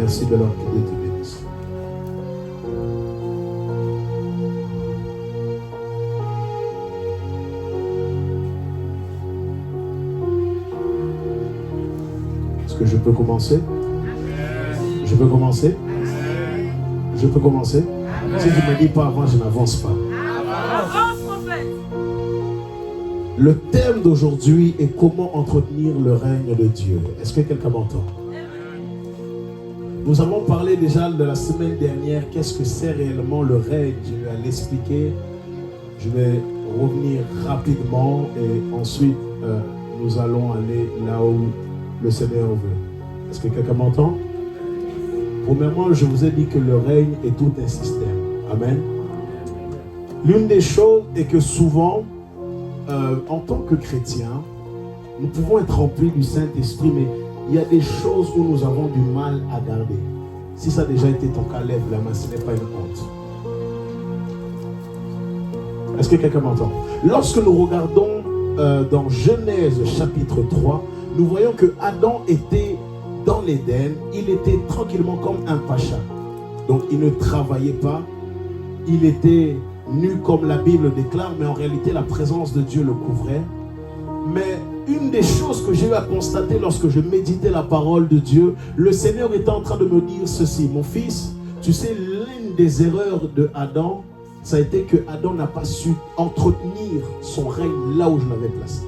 Merci de l'homme, que Dieu te bénisse. Est-ce que je peux commencer? Je peux commencer? Je peux commencer? Si tu ne me dis pas avant, je n'avance pas. Le thème d'aujourd'hui est comment entretenir le règne de Dieu. Est-ce que quelqu'un m'entend? Nous avons parlé déjà de la semaine dernière, qu'est-ce que c'est réellement le règne. Je vais l'expliquer. Je vais revenir rapidement et ensuite nous allons aller là où le Seigneur veut. Est-ce que quelqu'un m'entend? Premièrement, je vous ai dit que le règne est tout un système. Amen. L'une des choses est que souvent, en tant que chrétiens, nous pouvons être remplis du Saint-Esprit, mais il y a des choses où nous avons du mal à garder. Si ça a déjà été ton cas, lève la main, ce n'est pas une honte. Est-ce que quelqu'un m'entend? Lorsque nous regardons dans Genèse chapitre 3, nous voyons que Adam était dans l'Éden, il était tranquillement comme un pacha. Donc il ne travaillait pas, il était nu comme la Bible déclare, mais en réalité la présence de Dieu le couvrait. Mais une des choses que j'ai eu à constater lorsque je méditais la parole de Dieu, le Seigneur était en train de me dire ceci: mon fils, tu sais, l'une des erreurs de Adam, ça a été que Adam n'a pas su entretenir son règne là où je l'avais placé.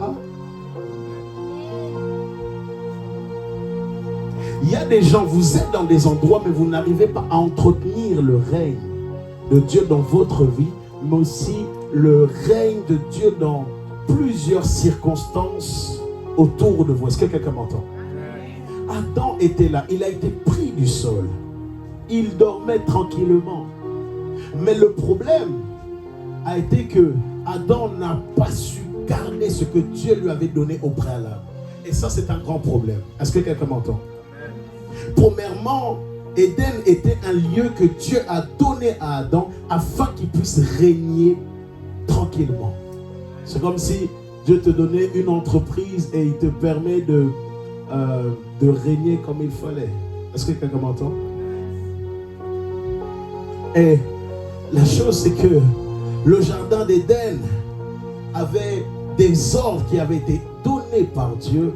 Ah. Il y a des gens, vous êtes dans des endroits, mais vous n'arrivez pas à entretenir le règne de Dieu dans votre vie, mais aussi le règne de Dieu dans plusieurs circonstances autour de vous. Est-ce que quelqu'un m'entend? Adam était là, il a été pris du sol. Il dormait tranquillement. Mais le problème a été que Adam n'a pas su garder ce que Dieu lui avait donné au préalable. Et ça, c'est un grand problème. Est-ce que quelqu'un m'entend? Premièrement, Éden était un lieu que Dieu a donné à Adam afin qu'il puisse régner tranquillement. C'est comme si Dieu te donnait une entreprise et il te permet de régner comme il fallait. Est-ce que quelqu'un m'entend? Et la chose, c'est que le jardin d'Éden avait des ordres qui avaient été donnés par Dieu,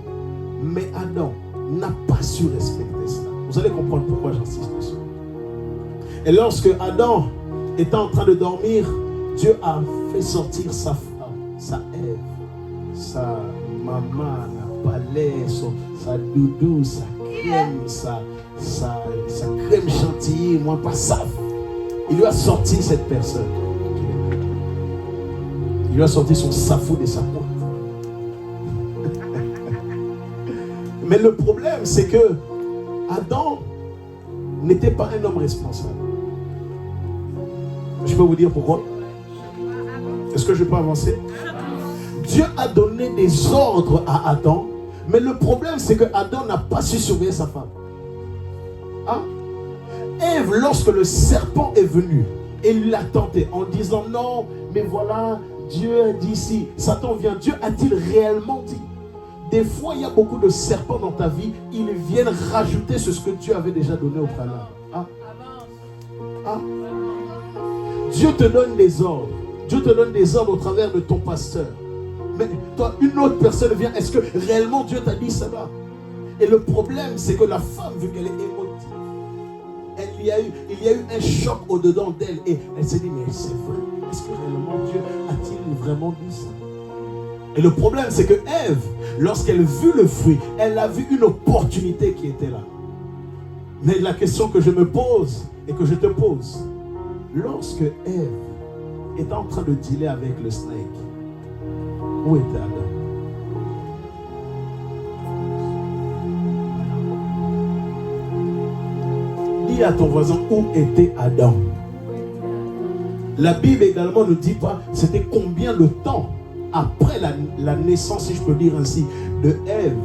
mais Adam n'a pas su respecter cela. Vous allez comprendre pourquoi j'insiste dessus. Et lorsque Adam était en train de dormir, Dieu a fait sortir sa femme, sa Ève, sa maman, la palais, sa doudou, sa crème, sa crème chantilly, moi pas ça. Il lui a sorti cette personne. Il lui a sorti son safou de sa pointe. Mais le problème, c'est que Adam n'était pas un homme responsable. Je peux vous dire pourquoi? Est-ce que je peux avancer? Dieu a donné des ordres à Adam, mais le problème, c'est que Adam n'a pas su surveiller sa femme. Hein? Ève, lorsque le serpent est venu, il l'a tenté en disant non, mais voilà, Dieu a dit si. Satan vient, Dieu a-t-il réellement dit? Des fois, il y a beaucoup de serpents dans ta vie, ils viennent rajouter sur ce que Dieu avait déjà donné au préalable. Ah. Ah. Dieu te donne des ordres. Dieu te donne des ordres au travers de ton pasteur. Mais toi, une autre personne vient, est-ce que réellement Dieu t'a dit cela? Et le problème, c'est que la femme, vu qu'elle est émotive, il y a eu un choc au-dedans d'elle. Et elle s'est dit, mais c'est vrai, est-ce que réellement Dieu a-t-il vraiment dit ça? Et le problème, c'est que Ève, lorsqu'elle vit le fruit, elle a vu une opportunité qui était là. Mais la question que je me pose et que je te pose, lorsque Ève est en train de dealer avec le snake, où était Adam? Dis à ton voisin, où était Adam? La Bible également ne dit pas c'était combien de temps après la naissance, si je peux dire ainsi, de Ève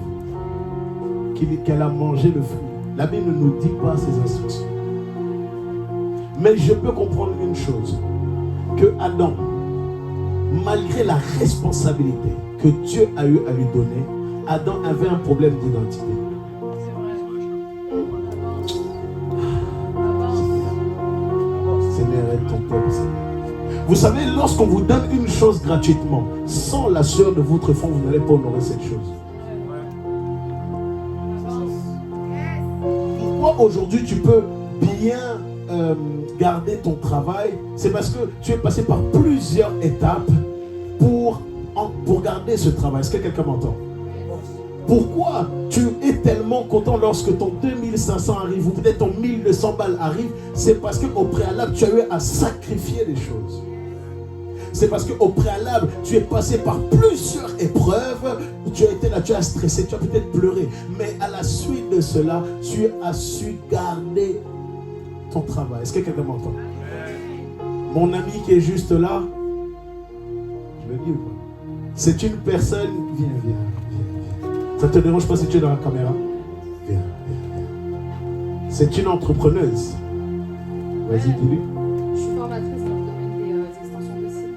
qu'elle a mangé le fruit. La Bible ne nous dit pas ces instructions. Mais je peux comprendre une chose, que Adam, malgré la responsabilité que Dieu a eu à lui donner, Adam avait un problème d'identité. Vous savez, lorsqu'on vous donne une chose gratuitement, sans la sueur de votre front, vous n'allez pas honorer cette chose. Pourquoi aujourd'hui tu peux bien garder ton travail? C'est parce que tu es passé par plusieurs étapes pour garder ce travail. Est-ce que quelqu'un m'entend? Pourquoi tu es tellement content lorsque ton 2500 arrive ou peut-être ton 1200 balles arrive? C'est parce qu'au préalable, tu as eu à sacrifier des choses. C'est parce qu'au préalable, tu es passé par plusieurs épreuves. Tu as été là, tu as stressé, tu as peut-être pleuré. Mais à la suite de cela, tu as su garder ton travail. Est-ce que quelqu'un m'entend? Mon ami qui est juste là, je le dis ou pas? C'est une personne... Viens. Ça ne te dérange pas si tu es dans la caméra? Viens. C'est une entrepreneuse. Vas-y, dis-lui. Je suis formatrice dans le domaine des extensions de site.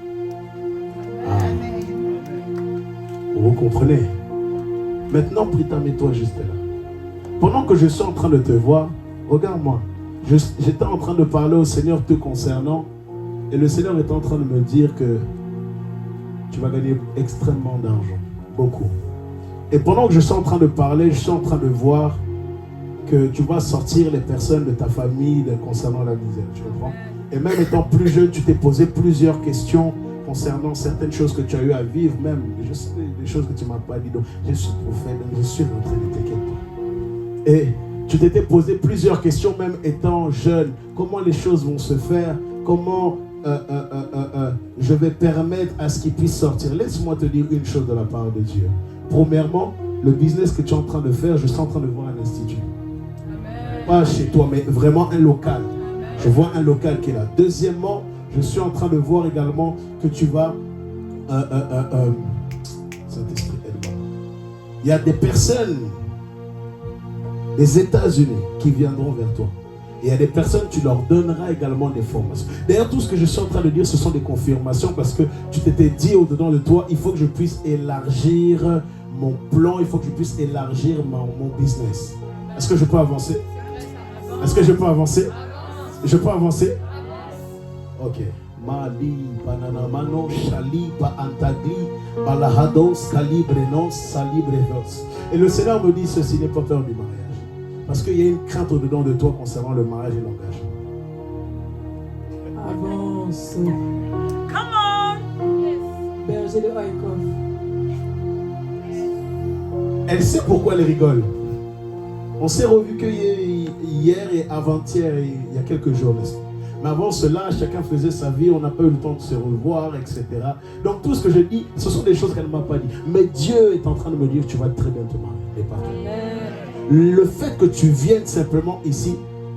Vous comprenez? Maintenant, Prita, mets-toi juste là. Pendant que je suis en train de te voir, regarde-moi. J'étais en train de parler au Seigneur te concernant. Et le Seigneur est en train de me dire que tu vas gagner extrêmement d'argent. Beaucoup. Et pendant que je suis en train de parler, je suis en train de voir que tu vas sortir les personnes de ta famille concernant la misère. Tu comprends? Et même étant plus jeune, tu t'es posé plusieurs questions concernant certaines choses que tu as eu à vivre, même je sais des choses que tu ne m'as pas dit. Donc, je suis prophète, donc je suis en train de t'inquiéter pas. Et tu t'étais posé plusieurs questions, même étant jeune. Comment les choses vont se faire? Comment je vais permettre à ce qu'ils puissent sortir? Laisse-moi te dire une chose de la part de Dieu. Premièrement, le business que tu es en train de faire, je suis en train de voir un institut. Amen. Pas chez toi, mais vraiment un local. Amen. Je vois un local qui est là. Deuxièmement, je suis en train de voir également que tu vas... Saint-Esprit, aide-moi. Il y a des personnes des États-Unis qui viendront vers toi. Et il y a des personnes, tu leur donneras également des formations. D'ailleurs, tout ce que je suis en train de dire, ce sont des confirmations parce que tu t'étais dit au-dedans de toi, il faut que je puisse élargir mon plan, il faut que je puisse élargir mon business. Est-ce que je peux avancer? Est-ce que je peux avancer? Je peux avancer? Ok. Mali, banana, mano, chali, pa antagli, balahados, calibrenos, salibrenos. Et le Seigneur me dit, ceci n'est pas peur du mariage. Parce qu'il y a une crainte au-dedans de toi concernant le mariage et l'engagement. Avance. Come on! Berger de Haïkov. Elle sait pourquoi elle rigole. On s'est revu que hier et avant-hier, il y a quelques jours. Mais avant cela, chacun faisait sa vie, on n'a pas eu le temps de se revoir, etc. Donc tout ce que je dis, ce sont des choses qu'elle ne m'a pas dit. Mais Dieu est en train de me dire que tu vas très bien te marier. Amen. Le fait que tu viennes simplement ici,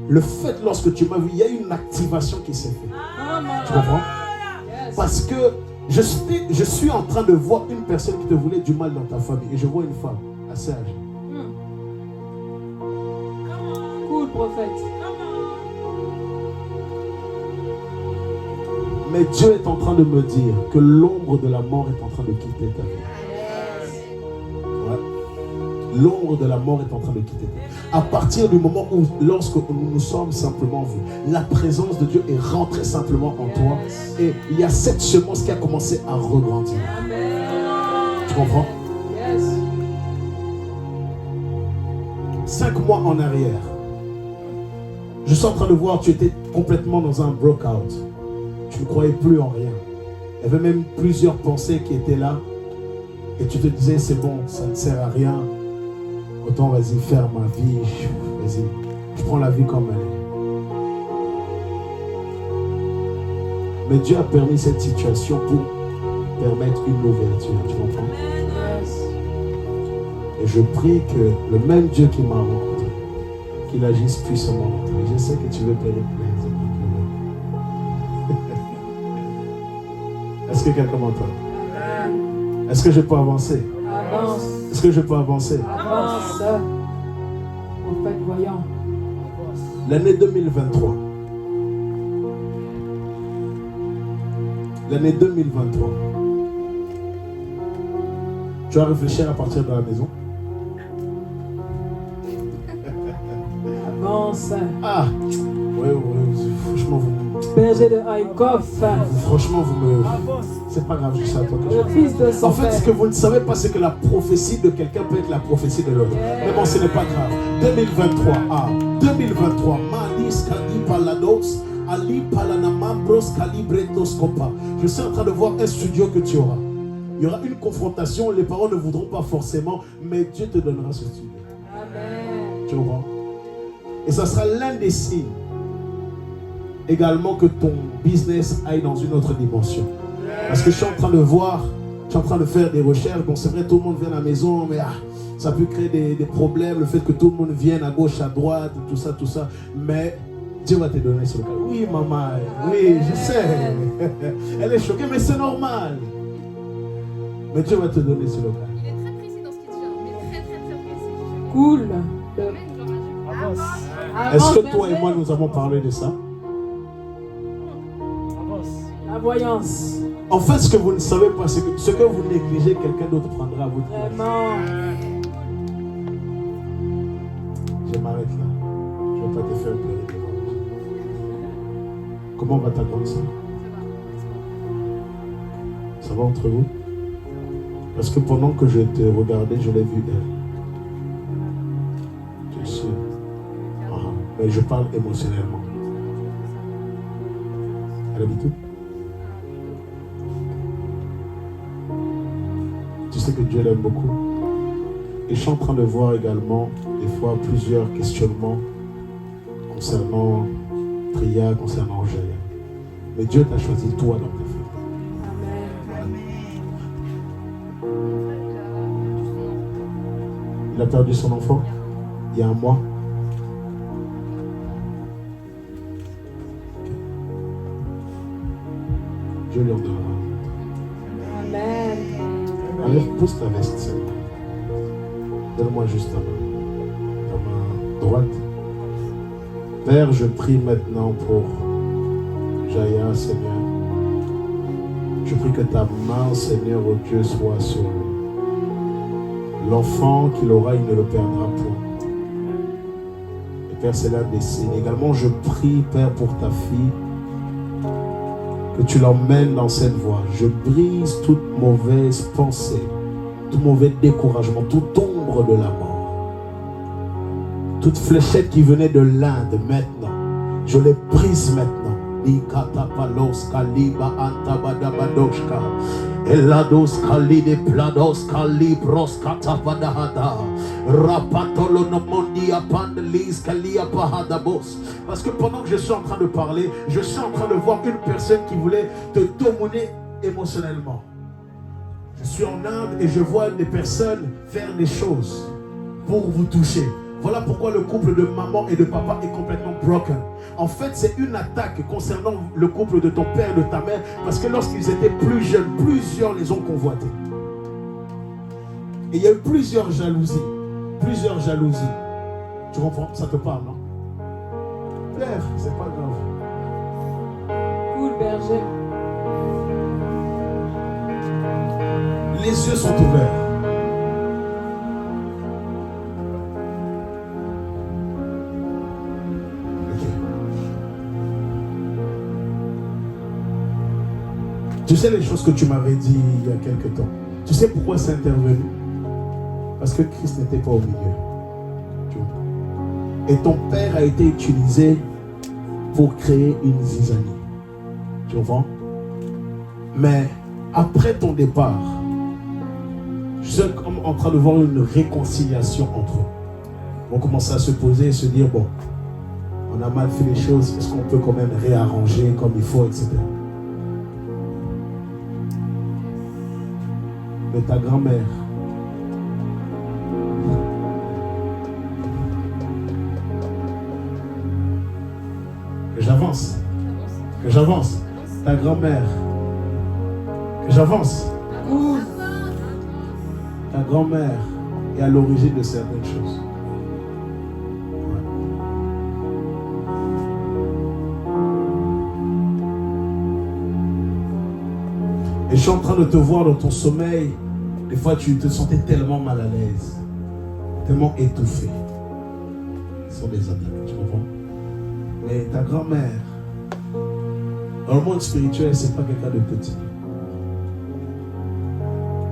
le fait lorsque tu m'as vu, il y a une activation qui s'est faite. Tu comprends? Parce que je suis en train de voir une personne qui te voulait du mal dans ta famille. Et je vois une femme assez âgée. Cool, prophète. Mais Dieu est en train de me dire que l'ombre de la mort est en train de quitter ta vie. L'ombre de la mort est en train de quitter. À partir du moment où, lorsque nous sommes simplement vous, la présence de Dieu est rentrée simplement en toi. Et il y a cette semence qui a commencé à regrandir. Tu comprends? 5 mois en arrière, je suis en train de voir, tu étais complètement dans un breakout. Tu ne croyais plus en rien. Il y avait même plusieurs pensées qui étaient là. Et tu te disais, c'est bon, ça ne sert à rien. Autant vas-y faire ma vie, vas-y, je prends la vie comme elle est. Mais Dieu a permis cette situation pour permettre une ouverture, tu comprends? Et je prie que le même Dieu qui m'a rencontré, qu'il agisse puissamment dans toi. Je sais que tu veux payer plaisir. Est-ce que quelqu'un m'entend? Est-ce que je peux avancer? Avance. Est-ce que je peux avancer? Avance. Prophète voyant. L'année 2023. L'année 2023. Tu vas réfléchir à partir de la maison. Avance. Ah, oui, franchement, berger de Haïkof, Franchement, vous me... C'est pas grave, je sais à toi que je... le fils de son En fait, ce père. que vous ne savez pas, c'est que la prophétie de quelqu'un peut être la prophétie de l'autre. Mais bon, ce n'est pas grave. 2023, 2023, Malis Kali Palados, Ali Palanamambros Calibretos Kopa. Je suis en train de voir un studio que tu auras. Il y aura une confrontation, les parents ne voudront pas forcément, mais Dieu te donnera ce studio. Amen. Tu vois? Et ça sera l'un des signes également que ton business aille dans une autre dimension. Parce que je suis en train de voir, je suis en train de faire des recherches. Bon, c'est vrai, tout le monde vient à la maison, mais ça peut créer des problèmes, le fait que tout le monde vienne à gauche, à droite, tout ça. Mais Dieu va te donner ce local. Oui, maman, oui, je sais. Elle est choquée, mais c'est normal. Mais Dieu va te donner ce local. Il est très précis dans ce qu'il dit, mais très précis. Cool. Amen, gloire à Dieu. Est-ce que Avance, toi et berger. moi, nous avons parlé de ça? La voyance. En fait, ce que vous ne savez pas, c'est que ce que vous négligez, quelqu'un d'autre prendra à votre place. Vraiment. Je m'arrête là. Je ne vais pas te faire pleurer devant Dieu. Comment va ta grande sœur? Ça va entre vous? Parce que pendant que je te regardais, je l'ai vue elle. Tu es sûr? Mais je parle émotionnellement. Elle habite où? Tu sais que Dieu l'aime beaucoup. Et je suis en train de voir également, des fois, plusieurs questionnements concernant Priya, concernant Jaya. Mais Dieu t'a choisi toi dans ta famille. Il a perdu son enfant il y a un mois. Dieu lui en donnera. Amen. Allez, pousse ta veste, Seigneur. Donne-moi juste ta main droite. Père, je prie maintenant pour Jaya, Seigneur. Je prie que ta main, Seigneur, oh Dieu, soit sur lui. L'enfant qu'il aura, il ne le perdra point. Et Père, c'est l'un des signes. Également, je prie, Père, pour ta fille, que tu l'emmènes dans cette voie. Je brise toute mauvaise pensée, tout mauvais découragement, toute ombre de la mort. Toute fléchette qui venait de l'Inde maintenant, je les brise maintenant. Ikatapalos kaliba antabadabadoshka. Elados kalide plados kalibros katapadaada. Rapatolo nomondi apandelis kalia pahadabos. Parce que pendant que je suis en train de parler, je suis en train de voir une personne qui voulait te dominer émotionnellement. Je suis en Inde et je vois des personnes faire des choses pour vous toucher. Voilà pourquoi le couple de maman et de papa est complètement broken. En fait, c'est une attaque concernant le couple de ton père et de ta mère, parce que lorsqu'ils étaient plus jeunes, plusieurs les ont convoités. Et il y a eu plusieurs jalousies. Plusieurs jalousies. Tu comprends? Ça te parle, non? Pleure, c'est pas grave. Cool, berger. Les yeux sont ouverts. Tu sais les choses que tu m'avais dit il y a quelque temps. Tu sais pourquoi c'est intervenu? Parce que Christ n'était pas au milieu. Tu vois? Et ton père a été utilisé pour créer une zizanie. Tu comprends? Mais après ton départ, je suis comme en train de voir une réconciliation entre eux. Ils vont commencer à se poser et se dire, bon, on a mal fait les choses, est-ce qu'on peut quand même réarranger comme il faut, etc. Mais ta grand-mère, que j'avance, ta grand-mère, que j'avance, ta grand-mère est à l'origine de certaines choses. Et je suis en train de te voir dans ton sommeil. Des fois, tu te sentais tellement mal à l'aise, tellement étouffé. Ce sont des attaques, tu comprends? Mais ta grand-mère Dans le monde spirituel, c'est pas quelqu'un de petit.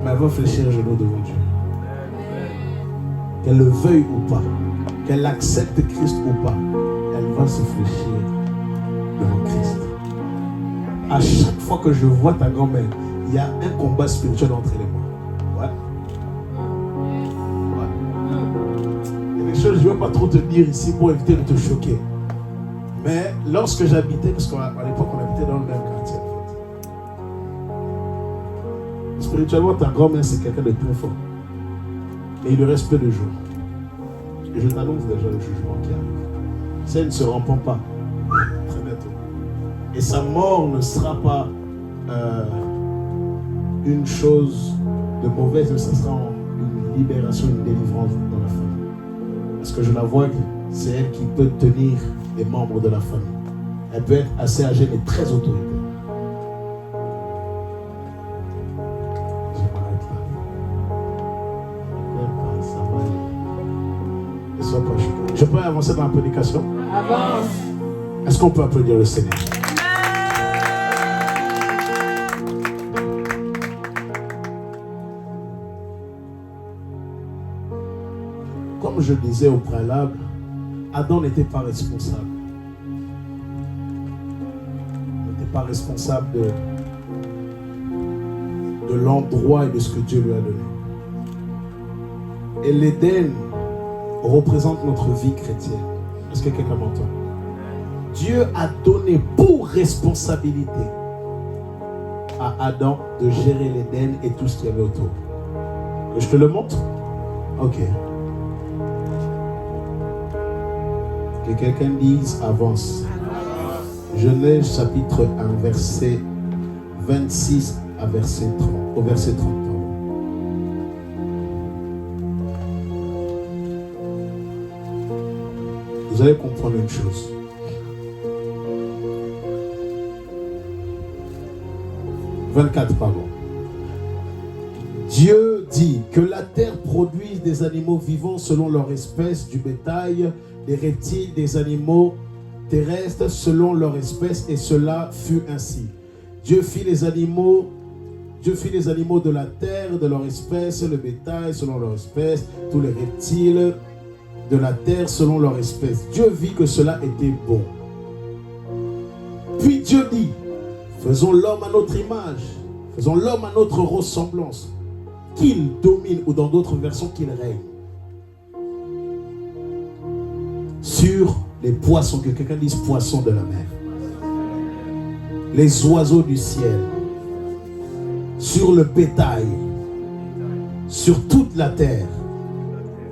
Mais elle va fléchir à genoux devant Dieu. Qu'elle le veuille ou pas, qu'elle accepte Christ ou pas, elle va se fléchir devant Christ. À chaque fois que je vois ta grand-mère, il y a un combat spirituel entre les mains. Ouais. Il y a des choses que je ne veux pas trop te dire ici pour éviter de te choquer. Mais lorsque j'habitais, parce qu'à l'époque on habitait dans le même quartier en fait. Spirituellement, ta grand-mère c'est quelqu'un de très fort. Et il lui reste peu de jours. Et je t'annonce déjà le jugement qui arrive. Si elle ne se repent pas, très bientôt. Et sa mort ne sera pas une chose de mauvaise, mais ça sera une libération, une délivrance dans la famille. Parce que je la vois, c'est elle qui peut tenir les membres de la famille. Elle peut être assez âgée mais très autoritaire. Je m'arrête là. Ça va aller. Ne sois pas choqué. Je peux avancer dans la prédication? Avance. Est-ce qu'on peut applaudir le Seigneur? Comme je disais au préalable, Adam n'était pas responsable. Il n'était pas responsable de l'endroit et de ce que Dieu lui a donné. Et l'Éden représente notre vie chrétienne. Est-ce que quelqu'un m'entend? Dieu a donné pour responsabilité à Adam de gérer l'Éden et tout ce qu'il y avait autour. Que je te le montre? Ok. Que quelqu'un dise avance. Genèse chapitre 1, verset 26 à verset 30, au verset 30. Vous allez comprendre une chose. « 24, pardon. Dieu dit que la terre produise des animaux vivants selon leur espèce, du bétail, des reptiles, des animaux terrestres selon leur espèce, et cela fut ainsi. Dieu fit les animaux de la terre de leur espèce, le bétail selon leur espèce, tous les reptiles de la terre selon leur espèce. Dieu vit que cela était bon. Puis Dieu dit, faisons l'homme à notre image, faisons l'homme à notre ressemblance, qu'il domine, ou dans d'autres versions, qu'il règne sur les poissons, que quelqu'un dise poissons de la mer, les oiseaux du ciel, sur le bétail, sur toute la terre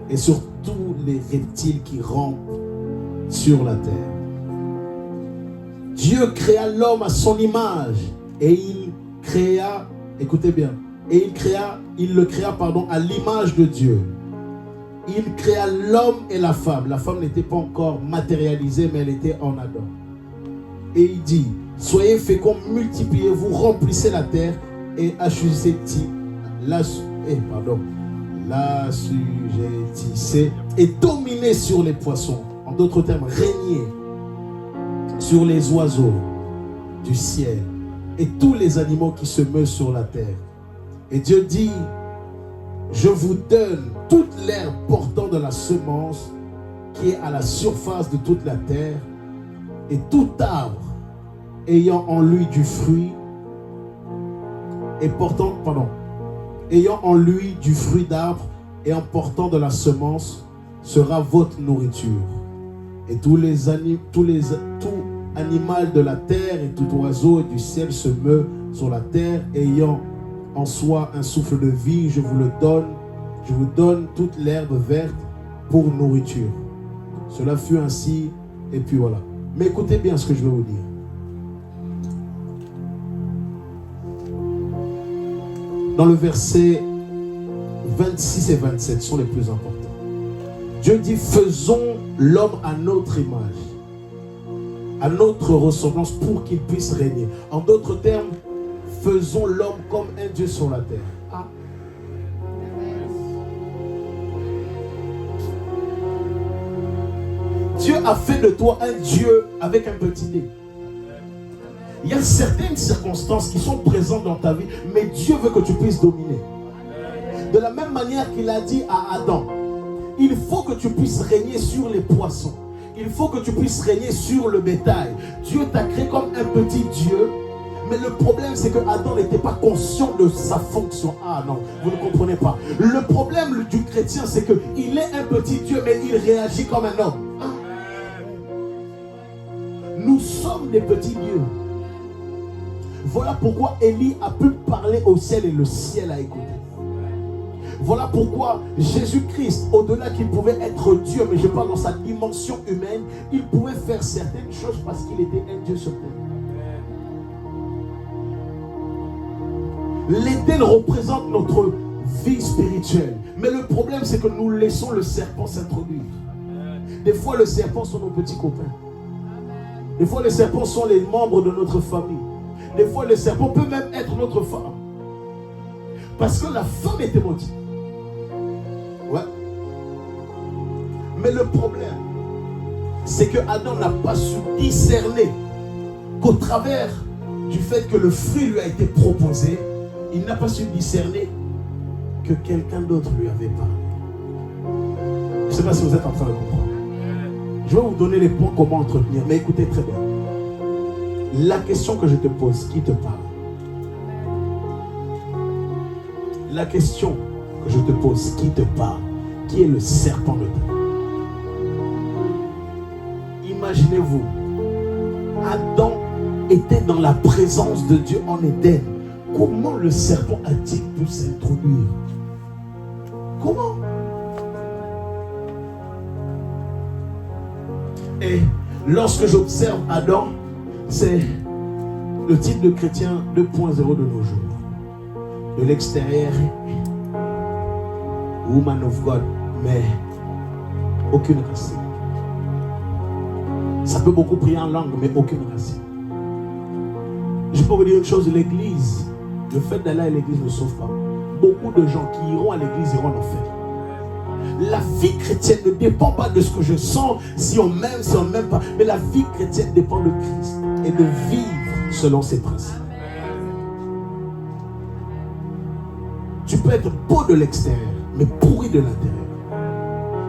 et sur tous les reptiles qui rampent sur la terre. Dieu créa l'homme à son image et il créa, écoutez bien, et il le créa à l'image de Dieu. Il créa l'homme et la femme. La femme n'était pas encore matérialisée, mais elle était en Adam. Et il dit, soyez féconds, multipliez-vous, remplissez la terre et assujettissez, l'assujettissez et dominez sur les poissons. En d'autres termes, régnez sur les oiseaux du ciel et tous les animaux qui se meuvent sur la terre. Et Dieu dit, je vous donne toute l'herbe portant de la semence qui est à la surface de toute la terre, et tout arbre ayant en lui du fruit et ayant en lui du fruit d'arbre et en portant de la semence sera votre nourriture. Et tout animal de la terre et tout oiseau du ciel se meut sur la terre, ayant en soi un souffle de vie, je vous donne toute l'herbe verte pour nourriture. Cela fut ainsi, et puis voilà. Mais écoutez bien ce que je vais vous dire. Dans le verset 26 et 27 sont les plus importants. Dieu dit, faisons l'homme à notre image, à notre ressemblance, pour qu'il puisse régner. En d'autres termes, faisons l'homme comme un Dieu sur la terre. Ah. Dieu a fait de toi un Dieu avec un petit D. Il y a certaines circonstances qui sont présentes dans ta vie, mais Dieu veut que tu puisses dominer. De la même manière qu'il a dit à Adam, il faut que tu puisses régner sur les poissons. Il faut que tu puisses régner sur le bétail. Dieu t'a créé comme un petit Dieu. Mais le problème, c'est que Adam n'était pas conscient de sa fonction. Ah non, vous ne comprenez pas. Le problème du chrétien, c'est qu'il est un petit Dieu, mais il réagit comme un homme. Ah. Nous sommes des petits dieux. Voilà pourquoi Élie a pu parler au ciel et le ciel a écouté. Voilà pourquoi Jésus-Christ, au-delà qu'il pouvait être Dieu, mais je parle dans sa dimension humaine, il pouvait faire certaines choses parce qu'il était un Dieu sur terre. L'Éden représente notre vie spirituelle. Mais le problème, c'est que nous laissons le serpent s'introduire. Des fois, le serpent sont nos petits copains. Des fois, les serpents sont les membres de notre famille. Des fois, le serpent peut même être notre femme. Parce que la femme était maudite. Ouais. Mais le problème, c'est que Adam n'a pas su discerner qu'au travers du fait que le fruit lui a été proposé, il n'a pas su discerner que quelqu'un d'autre lui avait parlé. Je ne sais pas si vous êtes en train de comprendre. Je vais vous donner les points comment entretenir, mais écoutez très bien. La question que je te pose, qui te parle? La question que je te pose, qui te parle? Qui est le serpent de ta vie? Imaginez-vous, Adam était dans la présence de Dieu en Éden. Comment le serpent a-t-il pu s'introduire? Comment? Et lorsque j'observe Adam, c'est le type de chrétien 2.0 de nos jours. De l'extérieur, woman of God, mais aucune racine. Ça peut beaucoup prier en langue, mais aucune racine. Je peux vous dire une chose, l'église, le fait d'aller à l'église ne sauve pas. Beaucoup de gens qui iront à l'église iront en enfer. La vie chrétienne ne dépend pas de ce que je sens, si on m'aime, si on ne m'aime pas. Mais la vie chrétienne dépend de Christ et de vivre selon ses principes. Tu peux être beau de l'extérieur, mais pourri de l'intérieur.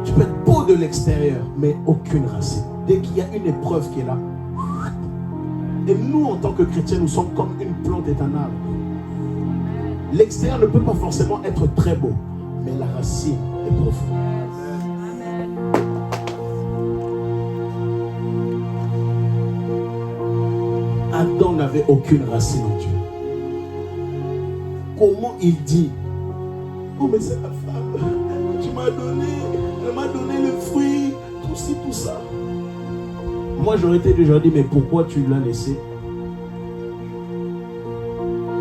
Tu peux être beau de l'extérieur, mais aucune racine. Dès qu'il y a une épreuve qui est là, et nous, en tant que chrétiens, nous sommes comme une plante et un arbre. L'extérieur ne peut pas forcément être très beau, mais la racine est profonde. Adam n'avait aucune racine en Dieu. Comment il dit? Oh, mais c'est la femme, tu m'as donné, elle m'a donné le fruit, tout ci, tout ça. Moi, j'aurais été déjà dit, mais pourquoi tu l'as laissé?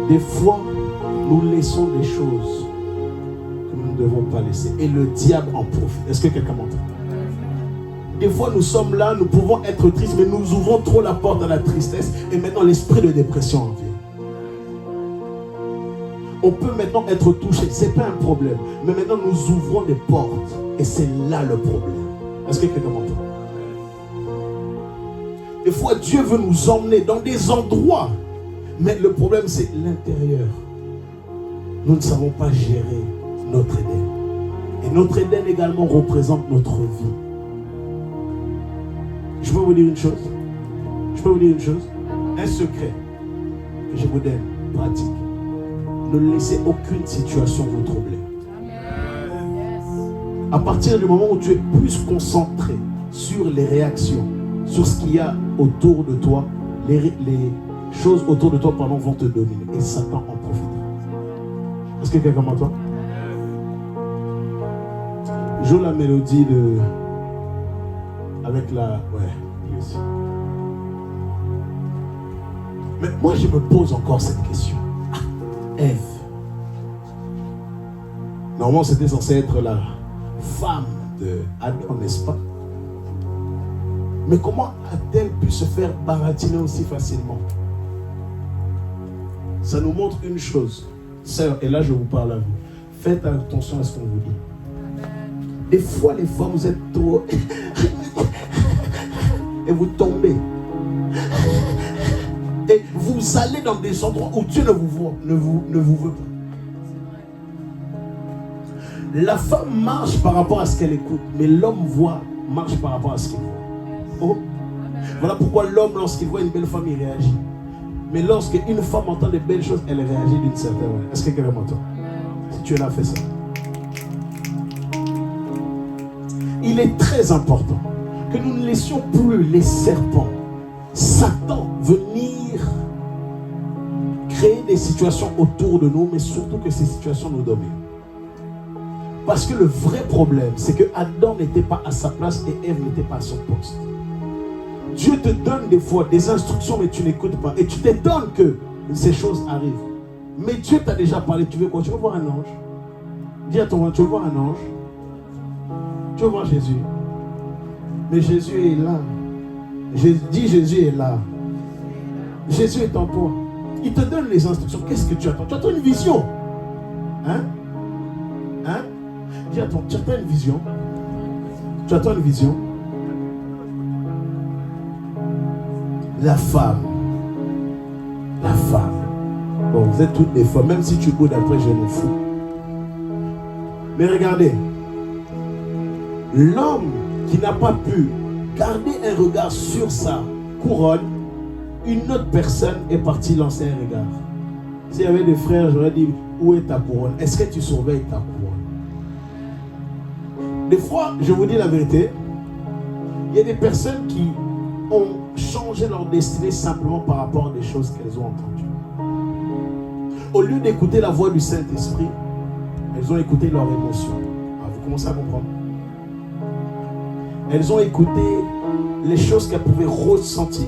Des fois, nous laissons des choses que nous ne devons pas laisser. Et le diable en profite. Est-ce que quelqu'un m'entend? Des fois, nous sommes là, nous pouvons être tristes, mais nous ouvrons trop la porte à la tristesse. Et maintenant, l'esprit de dépression en vient. On peut maintenant être touché, ce n'est pas un problème. Mais maintenant, nous ouvrons des portes. Et c'est là le problème. Est-ce que quelqu'un m'entend? Des fois, Dieu veut nous emmener dans des endroits. Mais le problème, c'est l'intérieur. Nous ne savons pas gérer notre Éden. Et notre Éden également représente notre vie. Je peux vous dire une chose. Je peux vous dire une chose. Un secret que je vous donne, pratique. Ne laissez aucune situation vous troubler. À partir du moment où tu es plus concentré sur les réactions, sur ce qu'il y a autour de toi, les choses autour de toi vont te dominer. Et Satan en profitera. Est-ce que quelqu'un m'entend? Joue la mélodie de... avec la... Ouais, lui aussi. Mais moi, je me pose encore cette question. Ève. Normalement, c'était censé être la femme de Adam, n'est-ce pas? Mais comment a-t-elle pu se faire baratiner aussi facilement? Ça nous montre une chose. Sœur, et là je vous parle à vous. Faites attention à ce qu'on vous dit. Des fois, les femmes, vous êtes trop... et vous tombez. Et vous vous allez dans des endroits où Dieu ne vous voit, ne vous veut pas. La femme marche par rapport à ce qu'elle écoute, mais l'homme marche par rapport à ce qu'il voit. Oh. Voilà pourquoi l'homme, lorsqu'il voit une belle femme, il réagit. Mais lorsqu'une femme entend de belles choses, elle réagit d'une certaine manière. Est-ce que quelqu'un m'entend? Si tu es là, fais ça. Il est très important que nous ne laissions plus les serpents, Satan, venir créer des situations autour de nous, mais surtout que ces situations nous dominent. Parce que le vrai problème, c'est que Adam n'était pas à sa place et Ève n'était pas à son poste. Dieu te donne des fois des instructions, mais tu n'écoutes pas. Et tu t'étonnes que ces choses arrivent. Mais Dieu t'a déjà parlé. Tu veux quoi? Tu veux voir un ange? Dis à ton voisin, tu veux voir un ange? Tu veux voir Jésus? Mais Jésus est là. Dis Jésus est là. Jésus est en toi. Il te donne les instructions. Qu'est-ce que tu attends? Tu attends une vision. Hein? Hein? Dis à ton, tu attends une vision. Tu attends une vision. La femme. La femme. Bon, vous êtes toutes des femmes. Même si tu boudes après, je m'en fous. Mais regardez. L'homme qui n'a pas pu garder un regard sur sa couronne, une autre personne est partie lancer un regard. S'il y avait des frères, j'aurais dit, où est ta couronne? Est-ce que tu surveilles ta couronne? Des fois, je vous dis la vérité, il y a des personnes qui ont changé leur destinée simplement par rapport à des choses qu'elles ont entendues. Au lieu d'écouter la voix du Saint-Esprit, elles ont écouté leurs émotions. Ah, vous commencez à comprendre? Elles ont écouté les choses qu'elles pouvaient ressentir.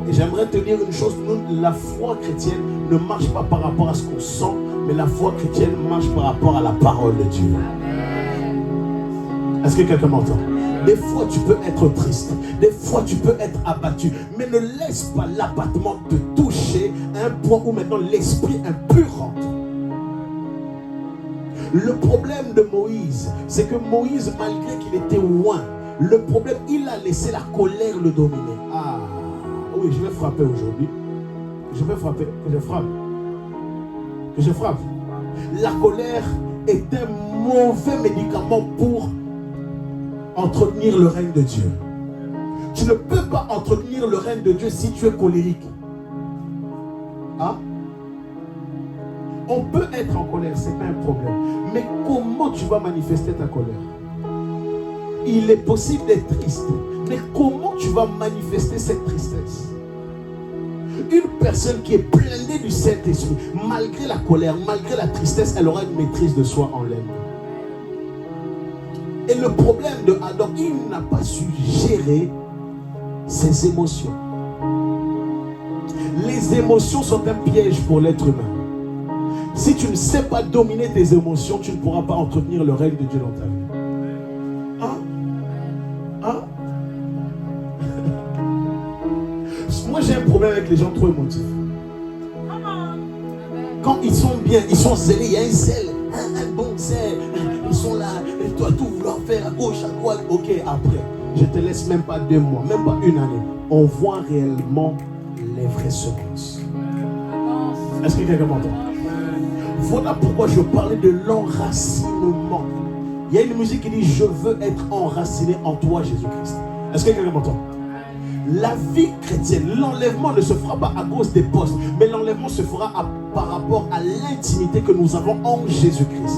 Et j'aimerais te dire une chose, nous, la foi chrétienne ne marche pas par rapport à ce qu'on sent, mais la foi chrétienne marche par rapport à la parole de Dieu. Est-ce que quelqu'un m'entend? Des fois tu peux être triste, des fois tu peux être abattu, mais ne laisse pas l'abattement te toucher à un point où maintenant l'esprit impur rentre. Le problème de Moïse, c'est que Moïse, malgré qu'il était loin, le problème, il a laissé la colère le dominer. Ah, oui, je vais frapper aujourd'hui. Je vais frapper, que je frappe. Que je frappe. La colère est un mauvais médicament pour entretenir le règne de Dieu. Tu ne peux pas entretenir le règne de Dieu si tu es colérique. Hein? On peut être en colère, ce n'est pas un problème. Mais comment tu vas manifester ta colère? Il est possible d'être triste, mais comment tu vas manifester cette tristesse? Une personne qui est pleine du Saint-Esprit, malgré la colère, malgré la tristesse, elle aura une maîtrise de soi en elle. Et le problème de Adam, il n'a pas su gérer ses émotions. Les émotions sont un piège pour l'être humain. Si tu ne sais pas dominer tes émotions, tu ne pourras pas entretenir le règne de Dieu dans ta vie. Hein? Hein? Moi j'ai un problème avec les gens trop émotifs. Quand ils sont bien, ils sont zélés, il y a un zèle, un bon zèle. Ils sont là, et toi tout vouloir faire à gauche, à droite. Ok, après, je te laisse même pas 2 mois, même pas 1 année. On voit réellement les vraies semences. Est-ce que quelqu'un m'entend? Voilà pourquoi je parlais de l'enracinement. Il y a une musique qui dit « Je veux être enraciné en toi, Jésus-Christ ». Est-ce que quelqu'un m'entend? La vie chrétienne, l'enlèvement ne se fera pas à cause des postes, mais l'enlèvement se fera par rapport à l'intimité que nous avons en Jésus-Christ.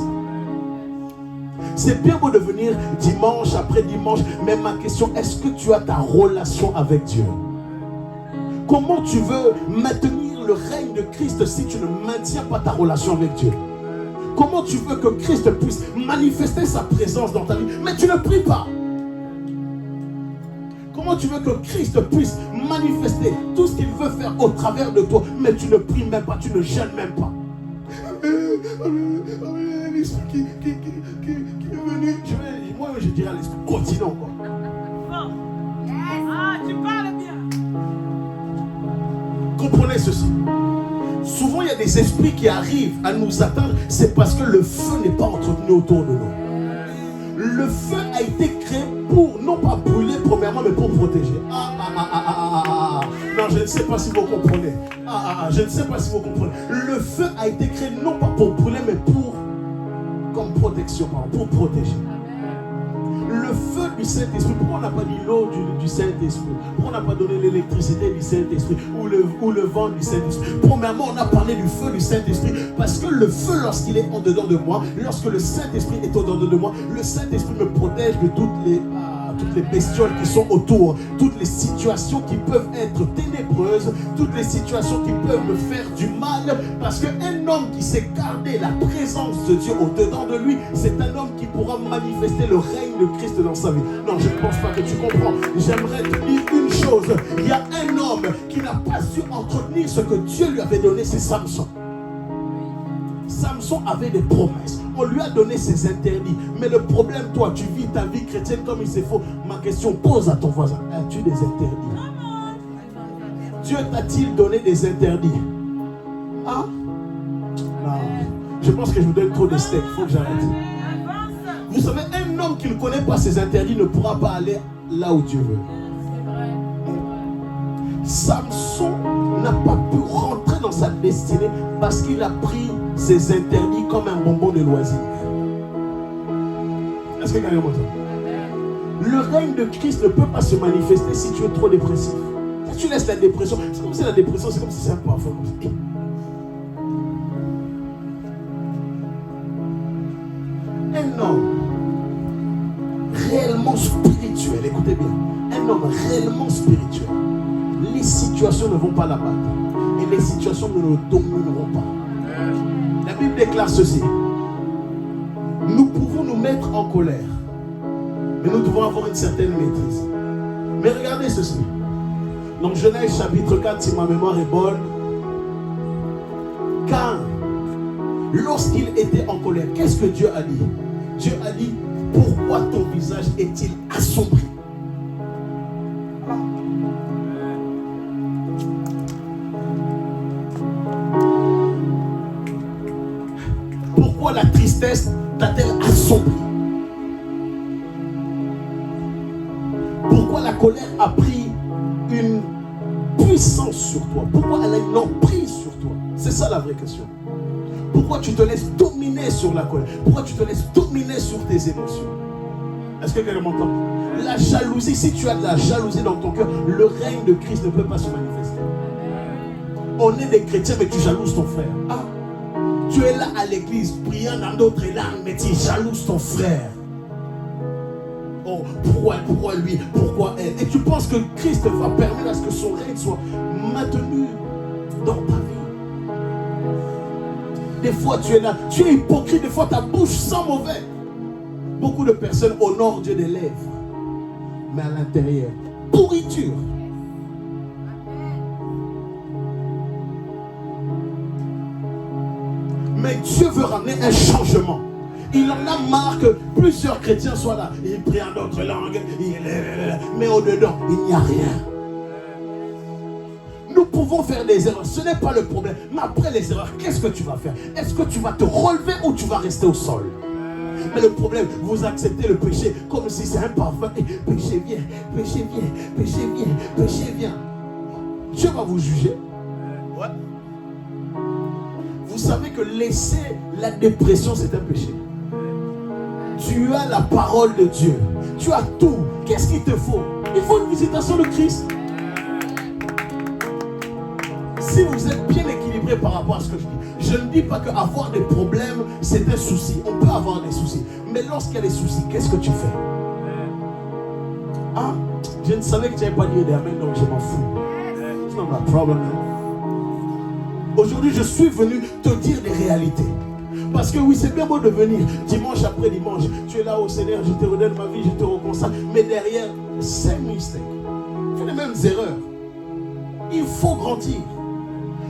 C'est bien beau de venir dimanche après dimanche, mais ma question, est-ce que tu as ta relation avec Dieu? Comment tu veux maintenir le règne de Christ si tu ne maintiens pas ta relation avec Dieu? Comment tu veux que Christ puisse manifester sa présence dans ta vie, mais tu ne pries pas? Comment tu veux que Christ puisse manifester tout ce qu'il veut faire au travers de toi, mais tu ne pries même pas, tu ne jeûnes même pas? L'esprit qui est venu, moi je dirais à l'esprit, continue encore. Tu parles bien. Comprenez ceci. Souvent il y a des esprits qui arrivent à nous atteindre, c'est parce que le feu n'est pas entretenu autour de nous. Le feu a été créé pour, non pas brûler premièrement, mais pour protéger. Non, je ne sais pas si vous comprenez. Je ne sais pas si vous comprenez. Le feu a été créé non pas pour brûler, mais comme protection, pour protéger. Le feu du Saint-Esprit, pourquoi on n'a pas dit l'eau du Saint-Esprit? Pourquoi on n'a pas donné l'électricité du Saint-Esprit ou le vent du Saint-Esprit? Premièrement, on a parlé du feu du Saint-Esprit parce que le feu, lorsqu'il est en dedans de moi, lorsque le Saint-Esprit est en dedans de moi, le Saint-Esprit me protège de toutes les bestioles qui sont autour, toutes les situations qui peuvent être ténébreuses, toutes les situations qui peuvent me faire du mal, parce qu'un homme qui sait garder la présence de Dieu au-dedans de lui, c'est un homme qui pourra manifester le règne de Christ dans sa vie. Non, je ne pense pas que tu comprends. J'aimerais te dire une chose. Il y a un homme qui n'a pas su entretenir ce que Dieu lui avait donné, c'est Samson. Samson avait des promesses. On lui a donné ses interdits. Mais le problème, toi, tu vis ta vie chrétienne comme il se faut. Ma question, pose à ton voisin. As-tu des interdits? Dieu t'a-t-il donné des interdits? Ah? Non. Je pense que je vous donne trop de steak. Il faut que j'arrête. Vous savez, un homme qui ne connaît pas ses interdits ne pourra pas aller là où Dieu veut. Samson n'a pas pu rentrer dans sa destinée parce qu'il a pris ses interdits comme un bonbon de loisir. Est-ce que quelqu'un m'entend? Le règne de Christ ne peut pas se manifester si tu es trop dépressif. Si tu laisses la dépression, c'est comme si la dépression, c'est comme si c'est un parfum. Un homme réellement spirituel, écoutez bien, un homme réellement spirituel, les situations ne vont pas l'abattre et les situations ne le domineront pas. La Bible déclare ceci: nous pouvons nous mettre en colère, mais nous devons avoir une certaine maîtrise. Mais regardez ceci. Donc Genèse chapitre 4, si ma mémoire est bonne, Caïn, lorsqu'il était en colère, qu'est-ce que Dieu a dit? Dieu a dit: pourquoi ton visage est-il assombri? Pourquoi la tristesse t'a-t-elle assombri? Pourquoi la colère a pris une puissance sur toi? Pourquoi elle a une emprise sur toi? C'est ça la vraie question. Pourquoi tu te laisses dominer sur la colère? Pourquoi tu te laisses dominer sur tes émotions? Est-ce que quelqu'un m'entend? La jalousie, si tu as de la jalousie dans ton cœur, le règne de Christ ne peut pas se manifester. On est des chrétiens, mais tu jalouses ton frère. Ah, tu es là à l'église, priant dans d'autres langues, mais tu jalouses ton frère. Oh, pourquoi lui? Pourquoi elle? Et tu penses que Christ va permettre à ce que son règne soit maintenu dans ta vie. Des fois tu es là, tu es hypocrite, des fois ta bouche sent mauvais. Beaucoup de personnes honorent Dieu des lèvres, mais à l'intérieur, pourriture. Mais Dieu veut ramener un changement. Il en a marre que plusieurs chrétiens soient là. Ils prient en d'autres langues, mais au-dedans, il n'y a rien. Nous pouvons faire des erreurs, ce n'est pas le problème. Mais après les erreurs, qu'est-ce que tu vas faire? Est-ce que tu vas te relever ou tu vas rester au sol? Mais le problème, vous acceptez le péché comme si c'est un parfum. Et péché vient, péché vient, péché vient, péché vient. Dieu va vous juger. Ouais. Vous savez que laisser la dépression, c'est un péché. Tu as la parole de Dieu. Tu as tout. Qu'est-ce qu'il te faut? Il faut une visitation de Christ. Si vous êtes bien équilibré par rapport à ce que je dis, je ne dis pas qu'avoir des problèmes, c'est un souci. On peut avoir des soucis. Mais lorsqu'il y a des soucis, qu'est-ce que tu fais? Ah, je ne savais que tu n'avais pas dit des amen, donc je m'en fous. It's not my problem. Aujourd'hui, je suis venu te dire des réalités. Parce que oui, c'est bien beau de venir dimanche après dimanche. Tu es là au Seigneur, je te redonne ma vie, je te reconsacre. Mais derrière, c'est mystère. Tu fais les mêmes erreurs. Il faut grandir.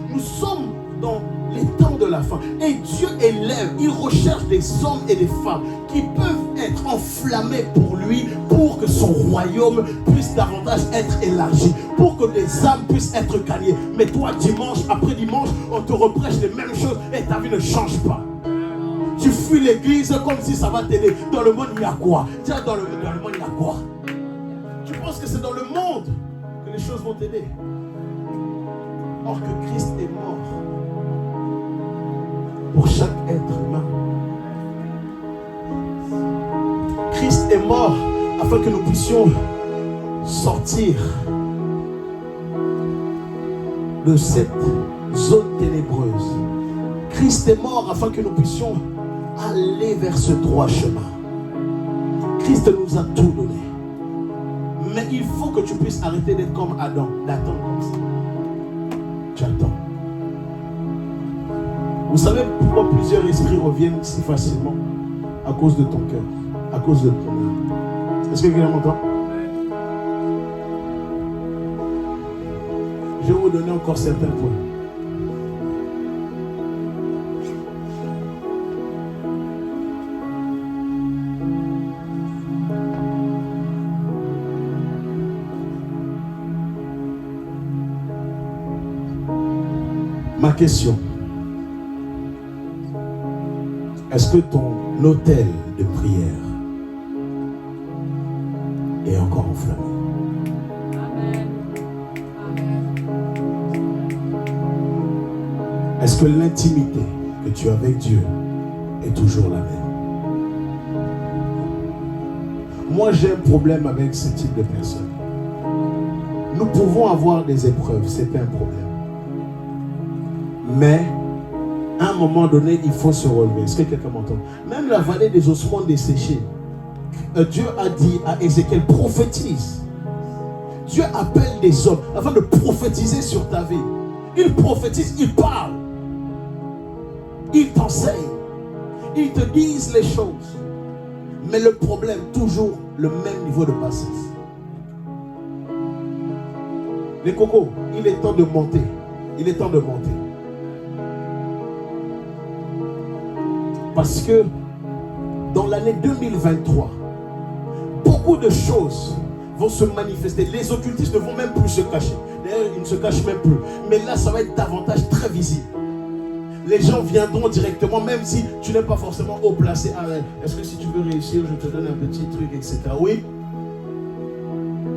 Nous sommes dans les temps de la fin. Et Dieu élève, il recherche des hommes et des femmes qui peuvent être enflammés pour lui, pour que son royaume puisse davantage être élargi, pour que des âmes puissent être gagnées. Mais toi, dimanche après dimanche, on te reprêche les mêmes choses et ta vie ne change pas. Tu fuis l'église comme si ça va t'aider. Dans le monde, il y a quoi? Tiens, dans le monde, il y a quoi? Tu penses que c'est dans le monde que les choses vont t'aider? Or que Christ est mort pour chaque être humain. Christ est mort afin que nous puissions sortir de cette zone ténébreuse. Christ est mort afin que nous puissions aller vers ce droit chemin. Christ nous a tout donné. Mais il faut que tu puisses arrêter d'être comme Adam, d'attendre comme ça. Tu attends. Vous savez pourquoi plusieurs esprits reviennent si facilement? À cause de ton cœur, à cause de ton âme. Est-ce que quelqu'un m'entend? Je vais vous donner encore certains points. Ma question, est-ce que ton autel de prière est encore enflammé? Amen. Est-ce que l'intimité que tu as avec Dieu est toujours la même? Moi, j'ai un problème avec ce type de personnes. Nous pouvons avoir des épreuves, c'est un problème. Mais, à un moment donné, il faut se relever. Est-ce que quelqu'un m'entend? Même la vallée des ossements desséchés, Dieu a dit à Ézéchiel, prophétise. Dieu appelle des hommes afin de prophétiser sur ta vie. Ils prophétisent, ils parlent. Ils t'enseignent. Ils te disent les choses. Mais le problème, toujours le même niveau de bassesse. Les cocos, il est temps de monter. Il est temps de monter. Parce que dans l'année 2023, beaucoup de choses vont se manifester. Les occultistes ne vont même plus se cacher. D'ailleurs, ils ne se cachent même plus. Mais là, ça va être davantage très visible. Les gens viendront directement, même si tu n'es pas forcément haut placé. Ah, est-ce que si tu veux réussir, je te donne un petit truc, etc. Oui.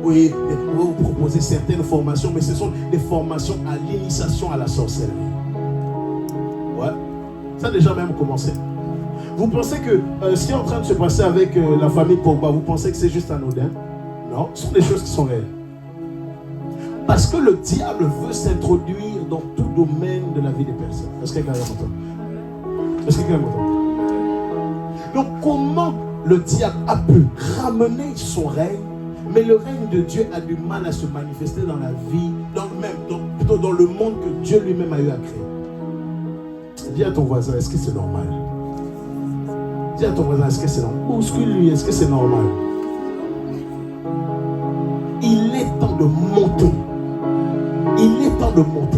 Oui, on va vous proposer certaines formations, mais ce sont des formations à l'initiation à la sorcellerie. Ouais. Ça a déjà même commencé. Vous pensez que ce qui est en train de se passer avec la famille Pogba, vous pensez que c'est juste anodin? Non, ce sont des choses qui sont réelles. Parce que le diable veut s'introduire dans tout domaine de la vie des personnes. Est-ce que quelqu'un m'entend? Est-ce que quelqu'un m'entend? Donc comment le diable a pu ramener son règne, mais le règne de Dieu a du mal à se manifester dans la vie, plutôt dans le monde que Dieu lui-même a eu à créer. Dis à ton voisin, est-ce que c'est normal? Dis à ton voisin, est-ce que c'est normal? Bouscule-lui, est-ce que c'est normal? Il est temps de monter. Il est temps de monter.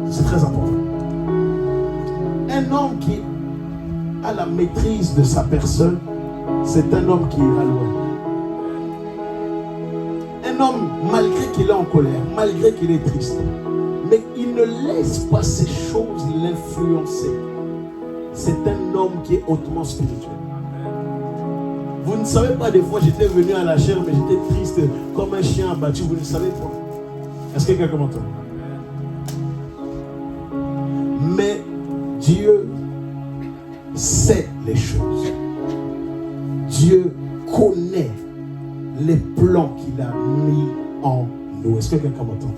C'est très important. Un homme qui a la maîtrise de sa personne, c'est un homme qui ira loin. Un homme, malgré qu'il est en colère, malgré qu'il est triste, mais il ne laisse pas ces choses l'influencer. C'est un homme qui est hautement spirituel. Vous ne savez pas, des fois j'étais venu à la chair, mais j'étais triste comme un chien abattu. Vous ne savez pas. Est-ce que quelqu'un m'entend? Mais Dieu sait les choses. Dieu connaît les plans qu'il a mis en nous. Est-ce que quelqu'un m'entend?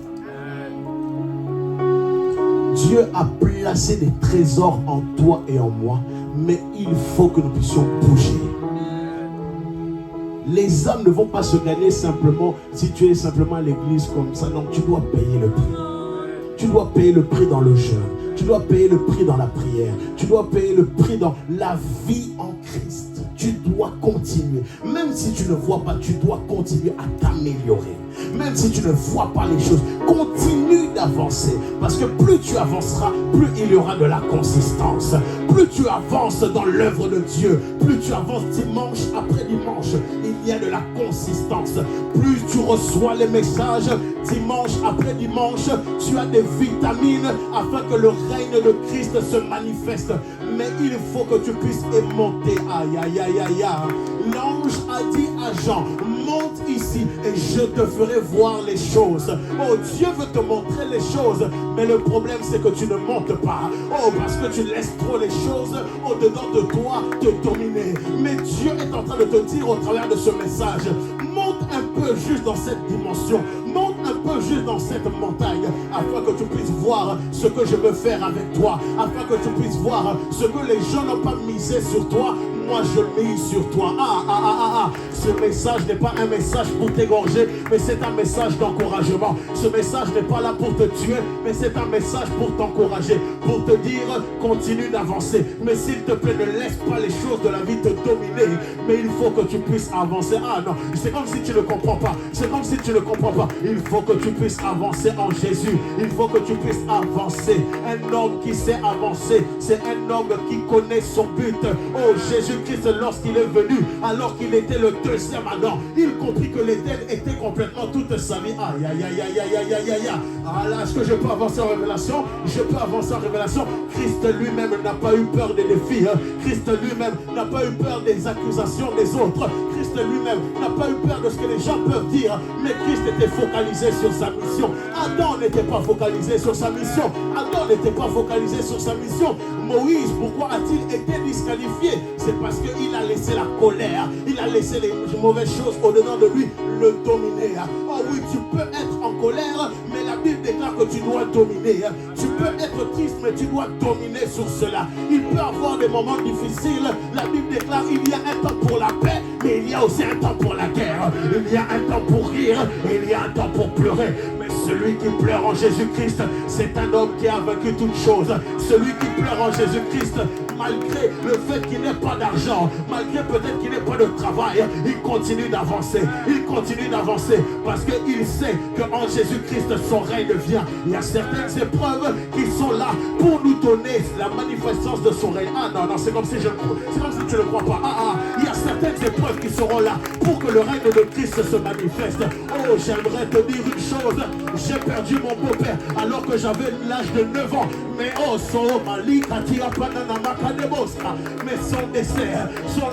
Dieu a placé des trésors en toi et en moi, mais il faut que nous puissions bouger. Les âmes ne vont pas se gagner simplement si tu es simplement à l'église comme ça. Non, tu dois payer le prix. Tu dois payer le prix dans le jeûne. Tu dois payer le prix dans la prière. Tu dois payer le prix dans la vie en Christ. Tu dois continuer. Même si tu ne vois pas, tu dois continuer à t'améliorer. Même si tu ne vois pas les choses, continue d'avancer. Parce que plus tu avanceras, plus il y aura de la consistance. Plus tu avances dans l'œuvre de Dieu, plus tu avances dimanche après dimanche, il y a de la consistance. Plus tu reçois les messages dimanche après dimanche, tu as des vitamines afin que le règne de Christ se manifeste. Mais il faut que tu puisses monter. Aïe, aïe, aïe, aïe, aïe. L'ange a dit à Jean, monte ici et je te ferai voir les choses. Oh, Dieu veut te montrer les choses, mais le problème c'est que tu ne montes pas. Oh, parce que tu laisses trop les choses au-dedans de toi te dominer. Mais Dieu est en train de te dire au travers de ce message, monte un peu juste dans cette dimension, monte un peu juste dans cette montagne, afin que tu puisses voir ce que je veux faire avec toi, afin que tu puisses voir ce que les gens n'ont pas misé sur toi. Moi je mise sur toi. Ce message n'est pas un message pour t'égorger, mais c'est un message d'encouragement. Ce message n'est pas là pour te tuer, mais c'est un message pour t'encourager, pour te dire continue d'avancer. Mais s'il te plaît, ne laisse pas les choses de la vie te dominer, mais il faut que tu puisses avancer. Ah non, c'est comme si tu ne comprends pas. C'est comme si tu ne comprends pas. Il faut que tu puisses avancer en Jésus. Il faut que tu puisses avancer. Un homme qui sait avancer, c'est un homme qui connaît son but. Oh, Jésus-Christ, lorsqu'il est venu, alors qu'il était le deuxième Adam, il comprit que l'Éden était complètement toute sa vie. Aïe, aïe, aïe, aïe, aïe, aïe, aïe, aïe. Ah là, est-ce que je peux avancer en révélation? Je peux avancer en révélation. Christ lui-même n'a pas eu peur des défis. Christ lui-même n'a pas eu peur des accusations des autres. Christ lui-même n'a pas eu peur de ce que les gens peuvent dire. Mais Christ était focalisé sur sa mission. Adam n'était pas focalisé sur sa mission. Adam n'était pas focalisé sur sa mission. Moïse, pourquoi a-t-il été disqualifié? C'est parce qu'il a laissé la colère, il a laissé les mauvaises choses au-dedans de lui le dominer. Oh oui, tu peux être en colère, mais la Bible déclare que tu dois dominer. Tu peux être triste, mais tu dois dominer sur cela. Il peut avoir des moments difficiles. La Bible déclare qu'il y a un temps pour la paix, mais il y a aussi un temps pour la guerre. Il y a un temps pour rire, et il y a un temps pour pleurer. Mais celui qui pleure en Jésus-Christ, c'est un homme qui a vaincu toutes choses. Celui qui pleure en Jésus-Christ, malgré le fait qu'il n'ait pas d'argent, malgré peut-être qu'il n'ait pas de travail, il continue d'avancer. Il continue d'avancer parce qu'il sait qu'en Jésus-Christ, son règne vient. Il y a certaines épreuves qui sont là pour nous donner la manifestance de son règne. Ah non, non, c'est comme si tu ne le crois pas. Il y a certaines épreuves qui seront là pour que le règne de Christ se manifeste. Oh, j'aimerais te dire une chose. J'ai perdu mon beau-père alors que j'avais l'âge de 9 ans. Mais oh, mais son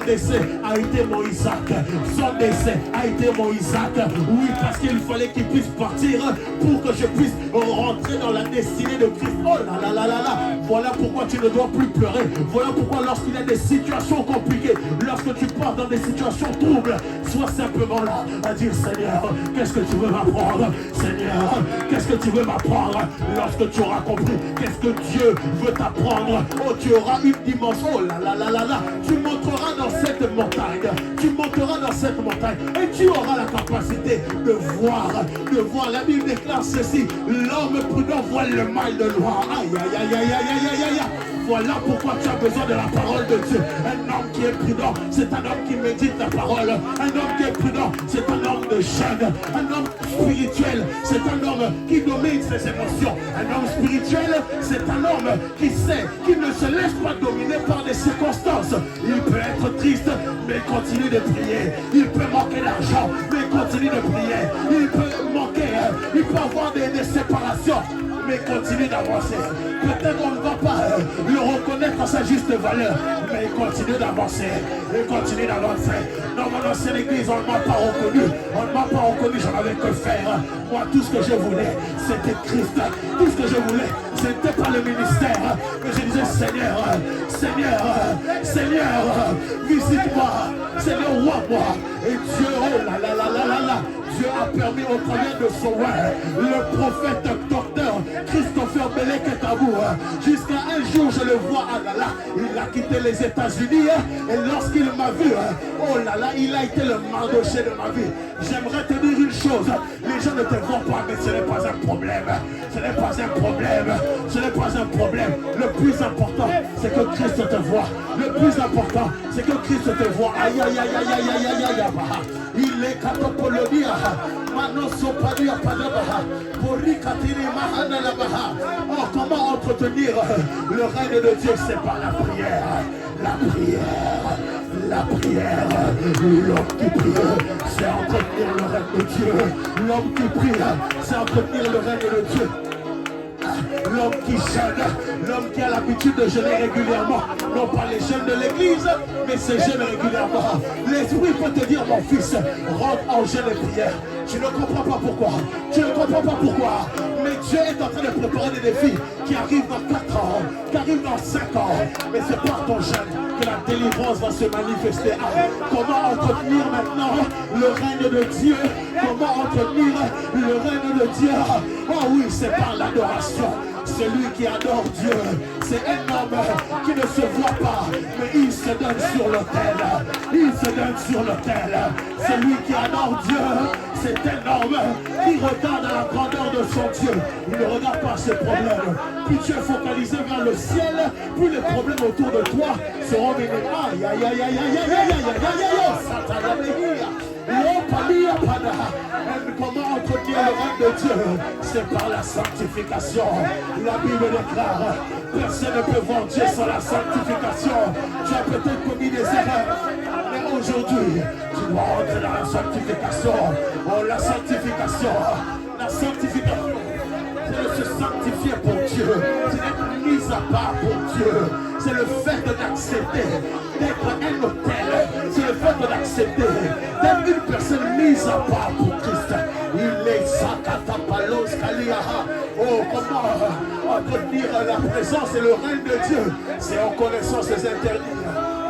décès a été mon Isaac. Son décès a été mon Isaac. Oui, parce qu'il fallait qu'il puisse partir pour que je puisse rentrer dans la destinée de Christ. Oh là là là là là. Voilà pourquoi tu ne dois plus pleurer. Voilà pourquoi lorsqu'il y a des situations compliquées, lorsque tu pars dans des situations troubles, sois simplement là à dire Seigneur, qu'est-ce que tu veux m'apprendre? Seigneur, qu'est-ce que tu veux m'apprendre? Lorsque tu auras compris qu'est-ce que Dieu veut t'apprendre, oh, tu auras une dimension. Oh là là là là là. Tu monteras dans cette montagne. Tu monteras dans cette montagne et tu auras la capacité de voir. La Bible déclare ceci: l'homme prudent voit le mal de loin. Aïe aïe aïe aïe aïe aïe aïe aïe. Voilà pourquoi tu as besoin de la parole de Dieu. Un homme qui est prudent, c'est un homme qui médite la parole. Un homme qui est prudent, c'est un homme de jeûne. Un homme spirituel, c'est un homme qui domine ses émotions. Un homme spirituel, c'est un homme qui sait, qui ne se laisse pas dominer par des circonstances. Il peut être triste, mais continue de prier. Il peut manquer d'argent, mais continue de prier. Il peut manquer, il peut avoir des séparations, mais continue d'avancer. Peut-être on ne va pas le reconnaître à sa juste valeur, mais il continue d'avancer. Il continue d'avancer. Dans mon ancienne église, on ne m'a pas reconnu. On ne m'a pas reconnu, j'en avais que faire. Moi, tout ce que je voulais, c'était Christ. Tout ce que je voulais, c'était pas le ministère. Mais je disais, Seigneur, Seigneur, Seigneur, visite-moi. Seigneur, vois-moi. Et Dieu, oh là là là là là là, Dieu a permis au travers de son roi, le prophète docteur Christopher Belek est à vous. Jusqu'à un jour, je le vois, ah là là, il a quitté les États-Unis et lorsqu'il m'a vu, oh là là, il a été le Mardoché de ma vie. J'aimerais te dire une chose, les gens ne te voient pas, mais ce n'est pas un problème. Ce n'est pas un problème. Ce n'est pas un problème. Le plus important, c'est que Christ te voit. Le plus important, c'est que Christ te voit. Aïe aïe aïe aïe aïe aïe aïe aïe aïe. Il est catapolodia. Oh, comment entretenir le règne de Dieu? C'est par la prière. La prière. La prière. L'homme qui prie, c'est entretenir le règne de Dieu. L'homme qui prie, c'est entretenir le règne de Dieu. l'homme qui jeûne, l'homme qui a l'habitude de jeûner régulièrement, non pas les jeunes de l'église, mais ces jeunes régulièrement. L'esprit peut te dire, mon fils, rentre en jeûne et prière. Tu ne comprends pas pourquoi. Tu ne comprends pas pourquoi. Mais Dieu est en train de préparer des défis qui arrivent dans 4 ans, qui arrivent dans 5 ans. Mais c'est par ton jeûne que la délivrance va se manifester. Comment entretenir maintenant le règne de Dieu? Comment entretenir le règne de Dieu? Oh oui, c'est par l'adoration. Celui qui adore Dieu, c'est un homme qui ne se voit pas, mais il se donne sur l'autel. Il se donne sur l'autel. Celui qui adore Dieu, c'est un homme qui regarde à la grandeur de son Dieu. Il ne regarde pas ses problèmes. Plus tu es focalisé vers le ciel, plus les problèmes autour de toi seront bénis. Aïe, aïe, aïe, aïe, aïe, aïe, aïe, aïe, aïe, aïe, comment entretenir le règne de Dieu? C'est par la sanctification. La Bible déclare, personne ne peut voir Dieu sans la sanctification. Tu as peut-être commis des erreurs, mais aujourd'hui, tu dois entrer dans la sanctification. Oh, la sanctification. La sanctification, c'est de se sanctifier pour Dieu. C'est d'être mis à part pour Dieu. C'est le fait d'accepter d'être un hôtel. C'est le fait d'accepter d'être une personne mise à part pour Christ. Il est Sakatapalos Kaliaha. Oh, comment entretenir la présence et le règne de Dieu? C'est en connaissant ses interdits.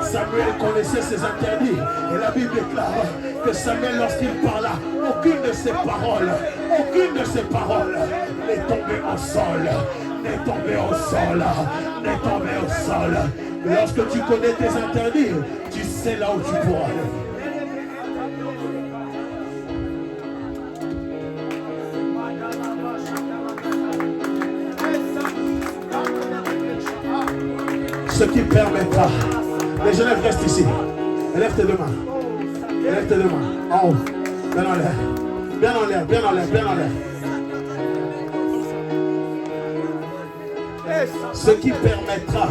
Samuel connaissait ses interdits. Et la Bible déclare que Samuel, lorsqu'il parla, aucune de ses paroles n'est tombée au sol. N'est tombé au sol, n'est tombé au sol. Lorsque tu connais tes interdits, tu sais là où tu pourras aller. Ce qui permettra, les jeunes restent ici. Lève tes deux mains. Lève tes deux mains. En haut. Bien en l'air. Bien en l'air, bien en l'air, bien en l'air. Ce qui permettra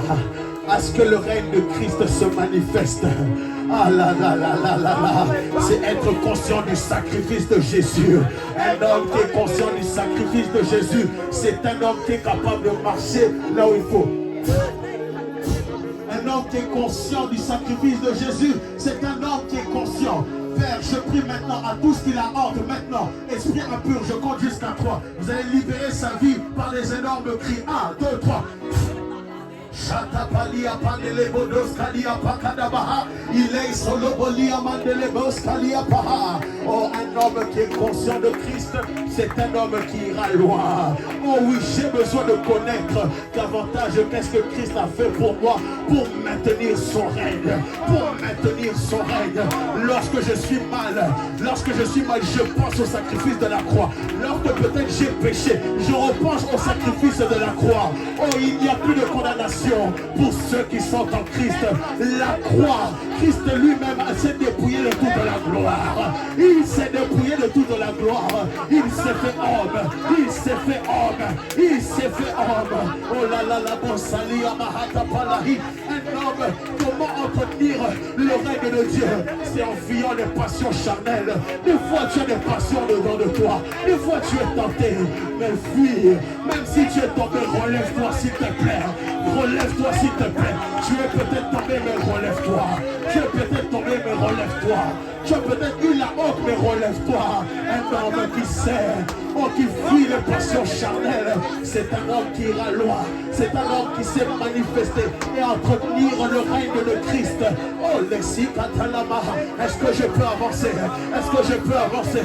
à ce que le règne de Christ se manifeste. Ah là là là là là là. C'est être conscient du sacrifice de Jésus. Un homme qui est conscient du sacrifice de Jésus, c'est un homme qui est capable de marcher là où il faut. Un homme qui est conscient du sacrifice de Jésus, c'est un homme qui est conscient. Père, je prie maintenant à tous qui la hantent maintenant. Esprit impur, je compte jusqu'à 3. Vous allez libérer sa vie par des énormes cris. 1, 2, 3. Shatapalia Pandelebodos Kalia Pakadabaha. Il est Solobolia Mandelebos Kalia Paha. Oh, un homme qui est conscient de Christ, c'est un homme qui ira loin. Oh oui, j'ai besoin de connaître davantage qu'est-ce que Christ a fait pour moi, pour maintenir son règne, pour maintenir son règne. Lorsque je suis mal, je pense au sacrifice de la croix. Lorsque peut-être j'ai péché, je repense au sacrifice de la croix. Oh, il n'y a plus de condamnation pour ceux qui sont en Christ. La croix, Christ lui-même s'est dépouillé de toute la gloire. Il s'est dépouillé de toute la gloire. Il s'est fait homme. Il s'est fait homme. Il s'est fait homme. Oh là là là, bon sali amahata palahi. Un homme, comment entretenir le règne de Dieu? C'est en fuyant les passions charnelles. Des fois tu as des passions dedans de toi. Des fois tu es tenté. Mais fuis. Même si tu es tombé, relève-toi s'il te plaît. Relève-toi s'il te plaît. Tu es peut-être tombé, mais relève-toi. Tu es peut-être tombé, mais relève-toi. Tu as peut-être eu la honte, mais relève-toi. Un homme qui sait, oh, qui fuit les passions charnelles, c'est un homme qui ira loin. C'est un homme qui sait manifester et entretenir le règne de Christ. Oh, Lessi Katalama, est-ce que je peux avancer? Est-ce que je peux avancer?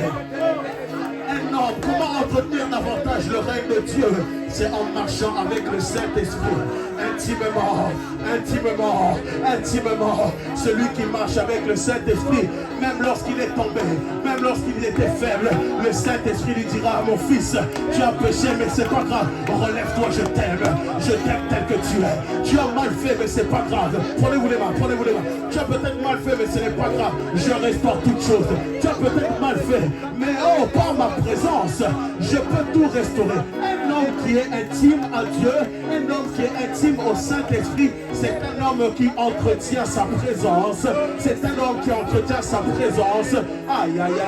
Un homme, comment entretenir davantage le règne de Dieu? C'est en marchant avec le Saint-Esprit. Intimement. Celui qui marche avec le Saint-Esprit, même lorsqu'il est tombé, même lorsqu'il était faible, le Saint-Esprit lui dira: mon fils, tu as péché, mais c'est pas grave. Relève-toi, je t'aime tel que tu es. Tu as mal fait, mais c'est pas grave. Prenez-vous les mains. Tu as peut-être mal fait, mais ce n'est pas grave. Je restaure toutes choses. Tu as peut-être mal fait, mais oh, par ma présence, je peux tout restaurer. Un homme qui est intime à Dieu, un homme qui est intime au Saint-Esprit, c'est un homme qui entretient sa présence. C'est un homme qui entretient sa présence. Aïe, aïe,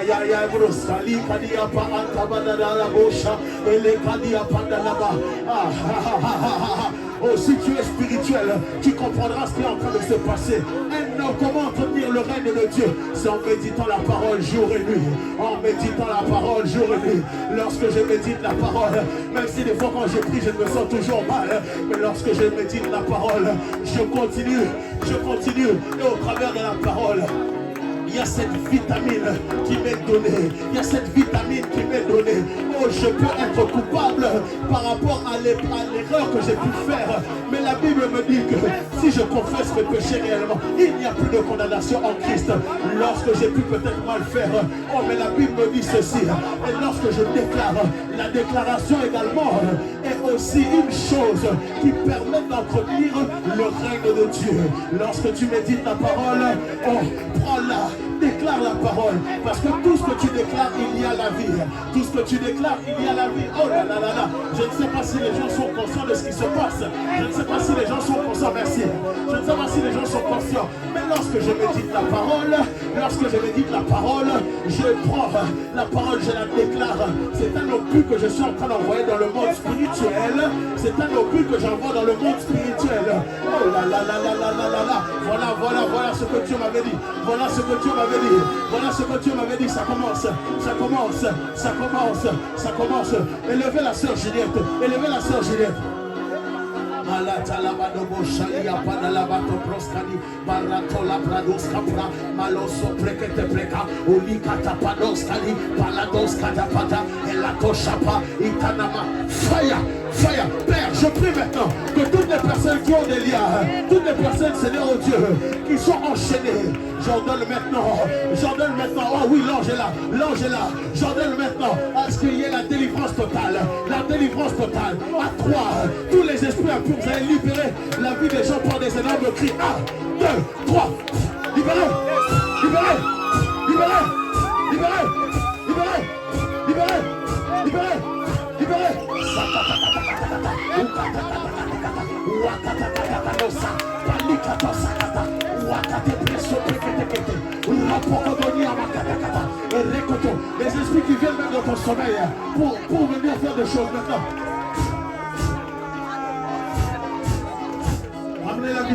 Oh, si tu es spirituel, tu comprendras ce qui est en train de se passer. Et non, comment entretenir le règne de Dieu? C'est en méditant la parole jour et nuit. En méditant la parole jour et nuit. Lorsque je médite la parole, même si des fois quand je prie, je me sens toujours mal. Mais lorsque je médite la parole, je continue. Et au travers de la parole, il y a cette vitamine qui m'est donnée. Il y a cette vitamine qui m'est donnée. Oh, je peux être coupable par rapport à l'erreur que j'ai pu faire. Mais la Bible me dit que si je confesse mes péchés réellement, il n'y a plus de condamnation en Christ. Lorsque j'ai pu peut-être mal faire. Oh, mais la Bible me dit ceci. Et lorsque je déclare, la déclaration également est aussi une chose qui permet d'entretenir le règne de Dieu. Lorsque tu médites la parole, oh, prends-la. Déclare la parole, parce que tout ce que tu déclares, il y a la vie. Tout ce que tu déclares, il y a la vie. Oh là là là là. Je ne sais pas si les gens sont conscients de ce qui se passe. Je ne sais pas si les gens sont conscients. Merci. Je ne sais pas si les gens sont conscients. Mais lorsque je médite la parole, je prends la parole, je la déclare. C'est un obus que je suis en train d'envoyer dans le monde spirituel. C'est un obus que j'envoie dans le monde spirituel. Oh là là là là là là là là. Voilà ce que Dieu m'avait dit. Voilà ce que Dieu m'avait dit. Voilà ce que Dieu m'avait dit. Ça commence. Élevez la sœur Juliette. Élevez la sœur Juliette. Malata la badobo shalia pada la bato proskadi barato la prados capra maloso prekete preka ulikata padoskadi palados katapata elato chapa itanama fire. Père, je prie maintenant que toutes les personnes qui ont des liens, toutes les personnes, Seigneur oh Dieu, qui sont enchaînées, j'ordonne maintenant, oh oui, l'ange est là, j'ordonne maintenant à ce qu'il y ait la délivrance totale, à trois, tous les esprits impurs, vous allez libérer la vie des gens par des énormes cris, 1, 2, 3, libérez, les esprits qui viennent même dans ton sommeil pour venir faire des choses maintenant. Ramenez la vie.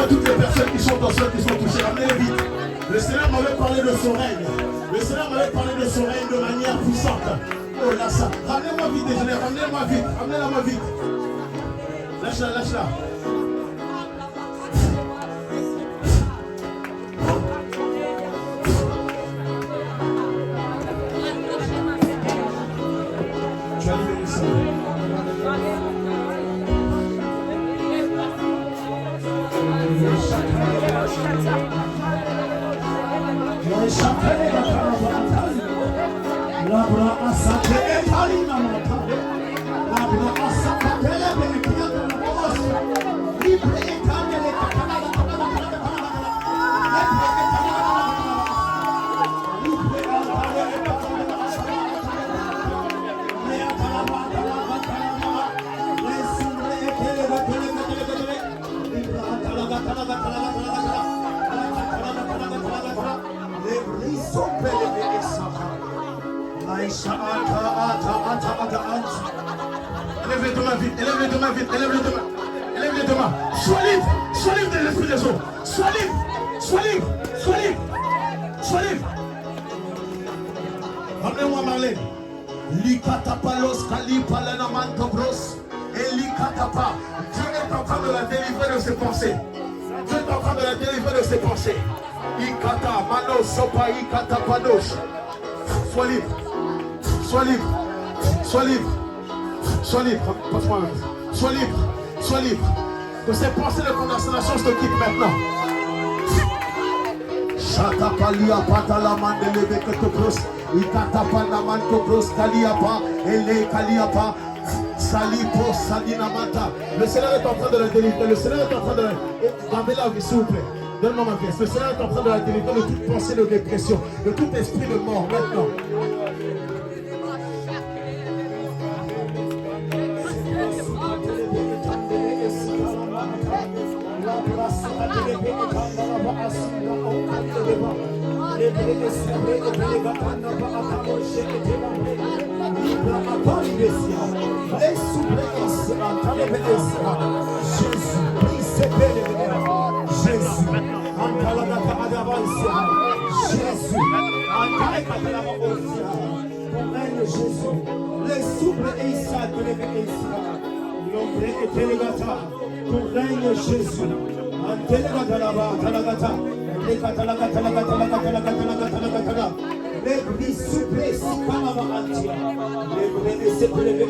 Toutes les personnes qui sont dans ceux qui sont touchés, ramenez-les vite. Le Seigneur m'avait parlé de son règne. De manière puissante. Oh là ça. Ramenez-moi vite, déjeuner. Ramenez-la-moi vite. Lâche-la. Tu vas libérer ça. Élève les deux mains. Sois libre de l'esprit des eaux. Sois libre. Ramenez-moi Marlène. Likatapalos kalipalanamanto bros. Et likatapa. Dieu est en train de la délivrer de ses pensées. Ikata mano sopa ikata padosh. Sois libre. Passe-moi. Sois libre. De ces pensées de condamnation, je te quitte maintenant. Chatapalia patalamande levekete bros. Ikatapana mantokros kaliapa, ele kaliapa, salipo sadinamata. Le Seigneur est en train de la délivrer. Le Seigneur est en train de la... Gardez la vie, s'il vous plaît. Donne-moi ma pièce. Le Seigneur est en train de la délivrer de toute pensée de dépression, de tout esprit de mort maintenant. Jésus, les souples et Issa, l'ombre et Télégata, ton règne Jésus, en Télégatalaba, Talagata, les Catalagata, les bris souples, Sikalava Antia, les bris et Sélévé,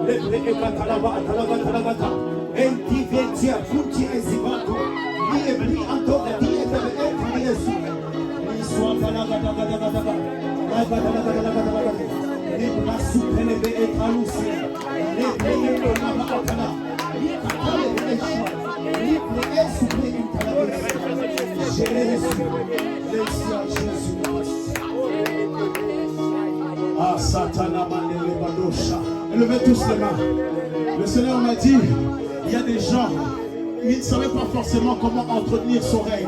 les bris et Catalaba, Talagata, et Divetia, Puti et Zivato, les bris Anto, et Jésus, les soins Talagata. Les bras soupélés et traloussés, les prières de la Mahatana, les prières soupélées une traversée. Jésus, Jésus. Ah, Satana Manele Badosha. Levez tous les mains. Le Seigneur m'a dit, il y a des gens, ils ne savaient pas forcément comment entretenir son règne.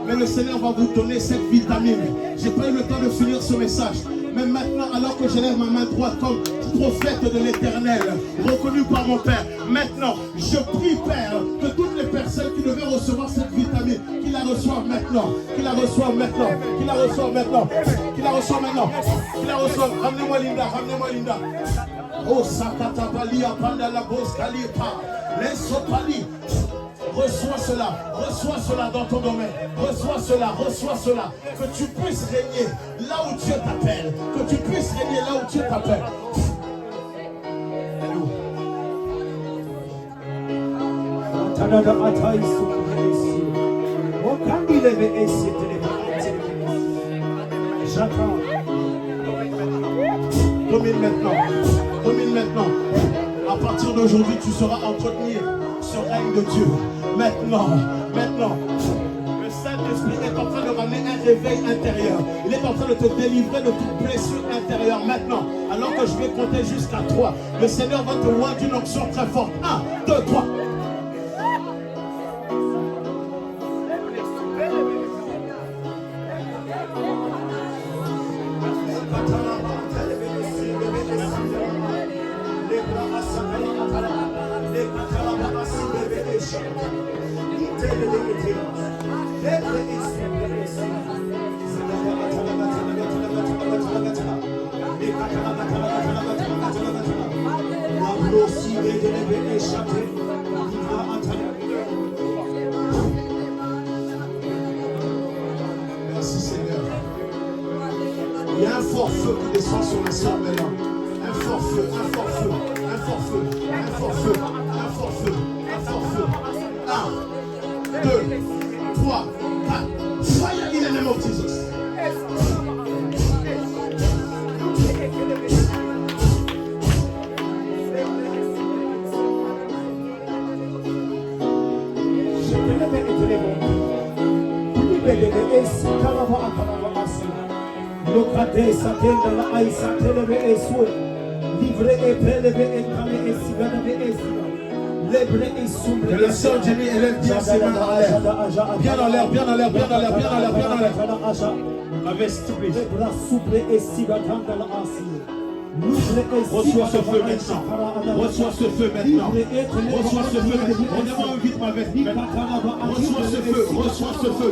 Mais le Seigneur va vous donner cette vitamine. J'ai pas eu le temps de finir ce message. Mais maintenant, alors que je lève ma main droite comme prophète de l'Éternel, reconnu par mon Père, maintenant, je prie, Père, que toutes les personnes qui devaient recevoir cette vitamine, qu'ils la reçoivent maintenant, qu'ils la reçoivent maintenant, qu'ils la reçoivent maintenant, qu'ils la reçoivent maintenant, qu'ils la reçoivent. Ramenez-moi Linda, ramenez-moi Linda. Oh, Sakata Balia, Pandala Bos Kalipa, les Sopali. Reçois cela dans ton domaine. Reçois cela. Que tu puisses régner là où Dieu t'appelle. Que tu puisses régner là où Dieu t'appelle. J'attends. Domine maintenant. À partir d'aujourd'hui, tu sauras entretenir ce règne de Dieu. Maintenant, le Saint-Esprit est en train de ramener un réveil intérieur. Il est en train de te délivrer de toute blessure intérieure. Maintenant, alors que je vais compter jusqu'à 3, le Seigneur va te voir d'une onction très forte. 1, 2, 3. Merci Seigneur. Il y a un fort feu qui descend sur la salle maintenant. Un fort feu. 1, 2, 3, 4. Fire in the name of Jesus. Que la sœur Jenny élève bien ses mains en l'air. Bien en l'air. Ma veste, s'il te plaît. Reçois ce feu maintenant. Reçois ce feu maintenant. Redemande vite ma veste. Reçois ce feu.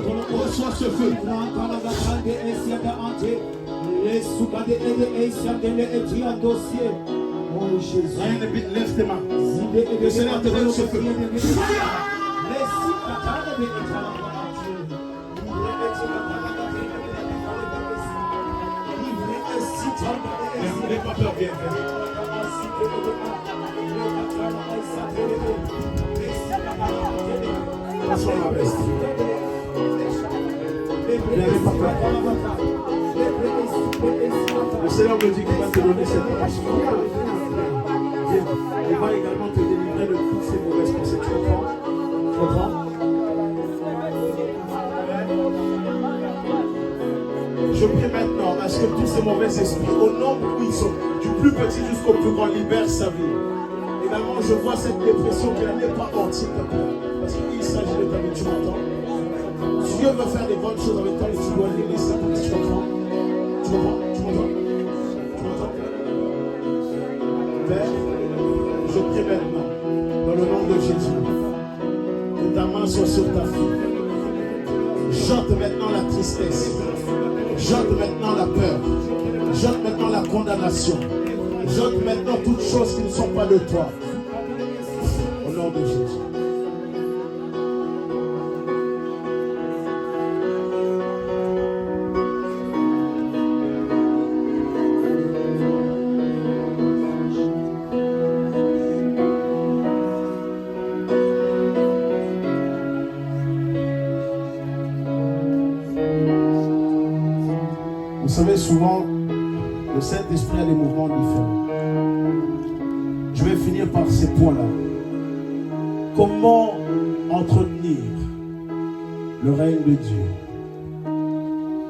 Oh Jésus. Lève tes mains. Le Seigneur te donne ce feu. N'aie pas peur, viens. Reçois ma veste. N'aie pas peur. Seigneur me dit qu'il va te donner cette grâce. Viens. Il va également te délivrer de toutes ces mauvaises pensées. Tu comprends? Tu comprends? Je prie maintenant à ce que tous ces mauvais esprits, au nombre où ils sont, du plus petit jusqu'au plus grand, libèrent sa vie. Également, je vois cette dépression qui n'est pas entière. Parce qu'il s'agit de ta vie, tu m'entends? Dieu veut faire des bonnes choses avec toi et tu dois les laisser. Tu comprends? Tu comprends? Tu m'entends? Tu m'entends? Père, je prie maintenant, dans le nom de Jésus, que ta main soit sur ta fille. Jette maintenant la tristesse. Jette maintenant la peur. Jette maintenant la condamnation. Jette maintenant toutes choses qui ne sont pas de toi. Au nom de Jésus. Vous savez, souvent, le Saint-Esprit a des mouvements différents. Je vais finir par ces points-là. Comment entretenir le règne de Dieu?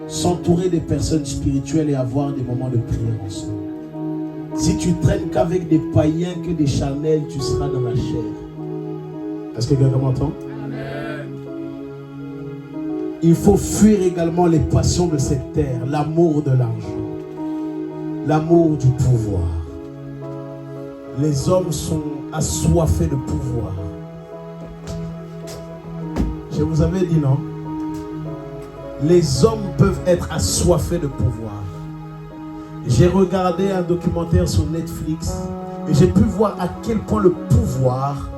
S'entourer des personnes spirituelles et avoir des moments de prière ensemble. Si tu traînes qu'avec des païens, que des charnels, tu seras dans la chair. Est-ce que quelqu'un m'entend? Il faut fuir également les passions de cette terre, l'amour de l'argent, l'amour du pouvoir. Les hommes sont assoiffés de pouvoir. Je vous avais dit non? Les hommes peuvent être assoiffés de pouvoir. J'ai regardé un documentaire sur Netflix et j'ai pu voir à quel point le pouvoir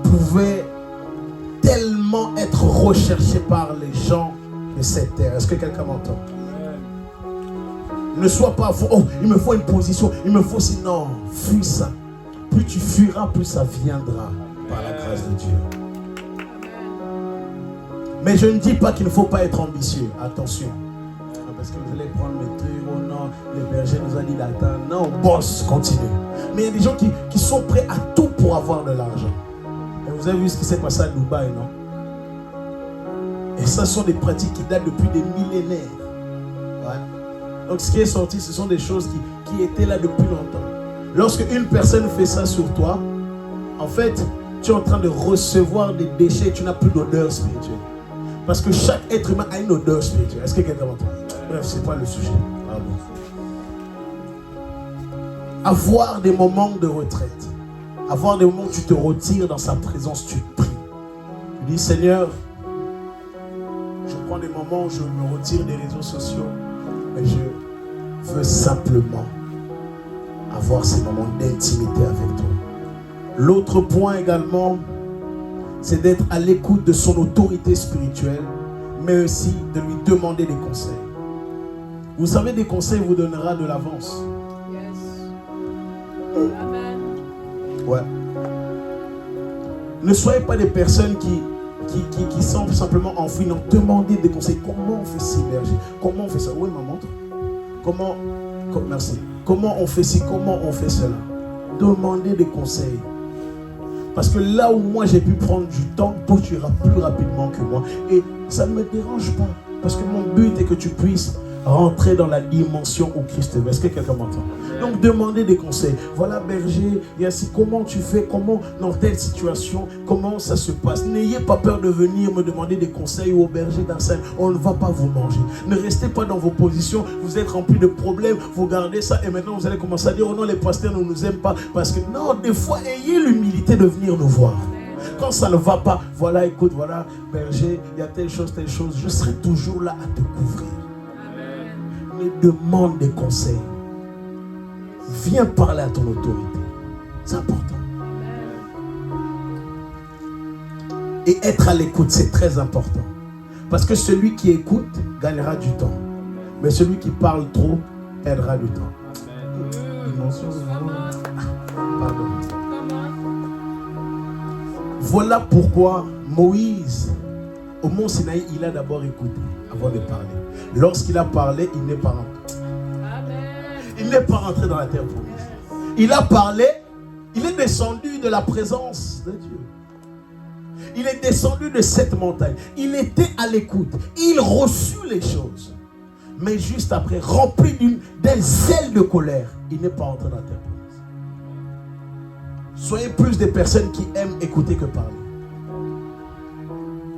pouvait tellement être recherché par les gens de cette terre. Est-ce que quelqu'un m'entend? Ne sois pas fou. Oh, il me faut une position. Il me faut sinon. Fuis ça. Plus tu fuiras, plus ça viendra par la grâce de Dieu. Mais je ne dis pas qu'il ne faut pas être ambitieux. Attention. Parce que vous allez prendre le truc. Oh non, le berger nous a dit d'attendre. Non, boss, continue. Mais il y a des gens qui sont prêts à tout pour avoir de l'argent. Et vous avez vu ce qui s'est passé à Dubaï, non? Et ça sont des pratiques qui datent depuis des millénaires. Ouais. Donc ce qui est sorti, ce sont des choses qui étaient là depuis longtemps. Lorsque une personne fait ça sur toi, en fait, tu es en train de recevoir des déchets et tu n'as plus d'odeur spirituelle. Parce que chaque être humain a une odeur spirituelle. Est-ce que quelqu'un m'entend? Bref, ce n'est pas le sujet. Pardon. Avoir des moments de retraite. Avoir des moments où tu te retires dans sa présence, tu pries. Tu dis, Seigneur, je prends des moments où je me retire des réseaux sociaux, mais je veux simplement avoir ces moments d'intimité avec toi. L'autre point également, c'est d'être à l'écoute de son autorité spirituelle, mais aussi de lui demander des conseils. Vous savez, des conseils vous donnera de l'avance. Yes. Amen. Ouais. Ne soyez pas des personnes qui sont simplement enfouies. Non, demandez des conseils. Comment on fait ci, berger? Comment on fait ça? Oui, ma montre. Merci. Comment on fait ci? Comment on fait cela? Demandez des conseils. Parce que là où moi j'ai pu prendre du temps, toi tu iras plus rapidement que moi. Et ça ne me dérange pas. Parce que mon but est que tu puisses rentrer dans la dimension où Christ est. Est-ce que quelqu'un m'entend? Donc demandez des conseils. Voilà berger, et ainsi comment tu fais, comment dans telle situation, comment ça se passe. N'ayez pas peur de venir me demander des conseils au berger d'Ansel. On ne va pas vous manger. Ne restez pas dans vos positions. Vous êtes remplis de problèmes. Vous gardez ça et maintenant vous allez commencer à dire oh non, les pasteurs ne nous aiment pas. Parce que non, des fois ayez l'humilité de venir nous voir. Quand ça ne va pas, voilà, écoute, voilà, berger, il y a telle chose, je serai toujours là à te couvrir. Mais demande des conseils. Viens parler à ton autorité. C'est important. Et être à l'écoute, c'est très important. Parce que celui qui écoute gagnera du temps. Mais celui qui parle trop perdra du temps. Pardon. Voilà pourquoi Moïse, au mont Sinaï, il a d'abord écouté avant de parler. Lorsqu'il a parlé, il n'est pas rentré. Il n'est pas rentré dans la terre promise. Il a parlé, il est descendu de la présence de Dieu. Il est descendu de cette montagne. Il était à l'écoute. Il reçut les choses. Mais juste après, rempli d'un zèle de colère, il n'est pas entré dans la terre promise. Soyez plus des personnes qui aiment écouter que parler.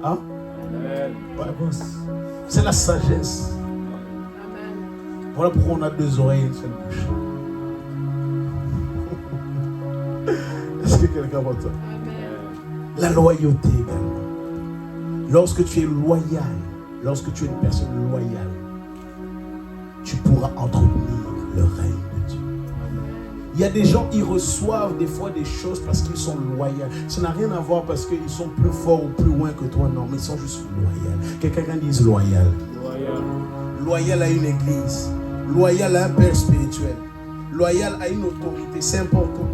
Hein? Ouais. C'est la sagesse. Amen. Voilà pourquoi on a 2 oreilles et une seule bouche. Est-ce que quelqu'un m'entend? La loyauté également. Lorsque tu es loyal, lorsque tu es une personne loyale, tu pourras entretenir le règne de Dieu. Il y a des gens, ils reçoivent des fois des choses parce qu'ils sont loyaux. Ça n'a rien à voir parce qu'ils sont plus forts ou plus loin que toi, non, mais ils sont juste loyaux. Quelqu'un dise loyal. Loyal à une église, loyal à un père spirituel, loyal à une autorité, c'est important.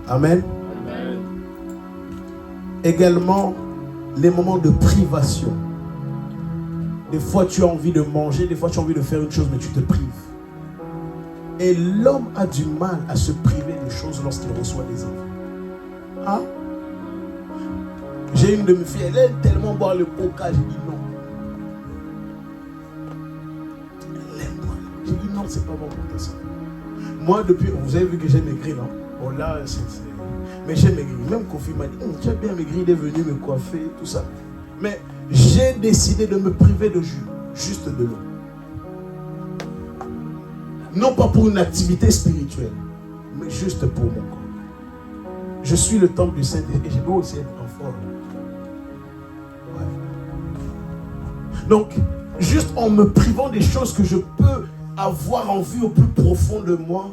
Amen. Également, les moments de privation. Des fois, tu as envie de manger, des fois, tu as envie de faire une chose, mais tu te prives. Et l'homme a du mal à se priver de choses lorsqu'il reçoit des enfants. Hein? J'ai une de mes filles, elle aime tellement boire le coca, j'ai dit non. Elle aime boire. J'ai dit non, c'est pas bon pour ta santé. Moi, depuis, vous avez vu que j'ai maigri, non? Oh là, mais j'ai maigri. Même Kofi m'a dit, tu as bien maigri, il est venu me coiffer, tout ça. Mais j'ai décidé de me priver de jus, juste de l'eau. Non pas pour une activité spirituelle, mais juste pour mon corps. Je suis le temple du Saint-Esprit et je dois aussi être en forme. Ouais. Donc, juste en me privant des choses que je peux avoir en vue au plus profond de moi,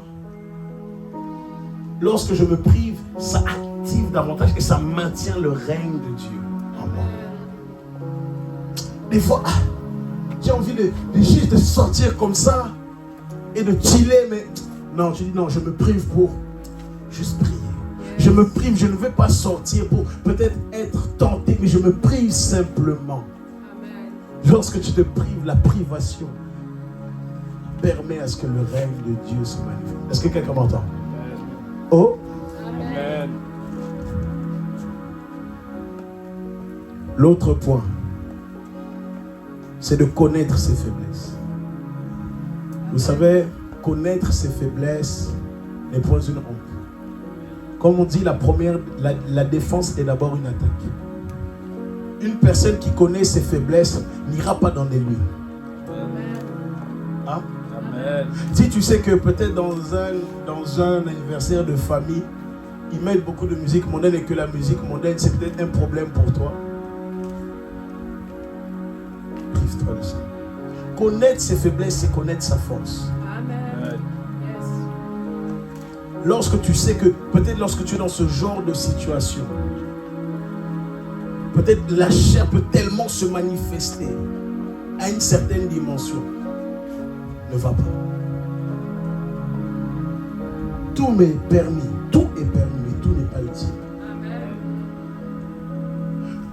lorsque je me prive, ça active davantage et ça maintient le règne de Dieu en moi. Des fois, j'ai envie de juste de sortir comme ça et de chiller, mais non, je dis non, je me prive pour juste prier. Je me prive, je ne vais pas sortir pour peut-être être tenté, mais je me prive simplement. Amen. Lorsque tu te prives, la privation permet à ce que le règne de Dieu se manifeste. Est-ce que quelqu'un m'entend? Oh. Amen. L'autre point, c'est de connaître ses faiblesses. Vous savez, connaître ses faiblesses n'est point une honte. Comme on dit, la défense est d'abord une attaque. Une personne qui connaît ses faiblesses n'ira pas dans des lieux. Hein? Amen. Si tu sais que peut-être dans un anniversaire de famille, ils mettent beaucoup de musique mondaine et que la musique mondaine c'est peut-être un problème pour toi, prive-toi de ça. Connaître ses faiblesses, c'est connaître sa force. Amen. Yes. Lorsque tu sais que, peut-être lorsque tu es dans ce genre de situation, peut-être la chair peut tellement se manifester à une certaine dimension. Ne va pas. Tout m'est permis, mais tout n'est pas utile. Amen.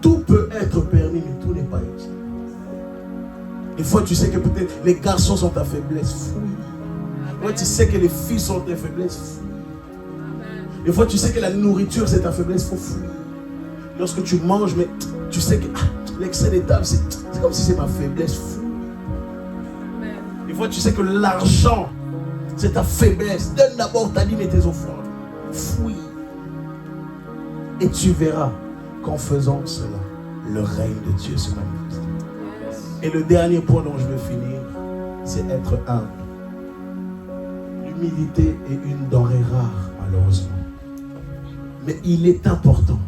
Tout peut être permis, mais tout n'est pas utile. Des fois, tu sais que peut-être les garçons sont ta faiblesse, fouille. Des fois, tu sais que les filles sont ta faiblesse, fouille. Amen. Des fois, tu sais que la nourriture, c'est ta faiblesse, faut fouiller. Lorsque tu manges, mais tu sais que l'excès des tables, c'est comme si c'est ma faiblesse, fouille. Amen. Des fois, tu sais que l'argent, c'est ta faiblesse. Donne d'abord ta dîme et tes offrandes. Fouille. Et tu verras qu'en faisant cela, le règne de Dieu se manifeste. Yes. Et le dernier point dont je veux finir, c'est être humble. L'humilité est une denrée rare, malheureusement. Mais il est important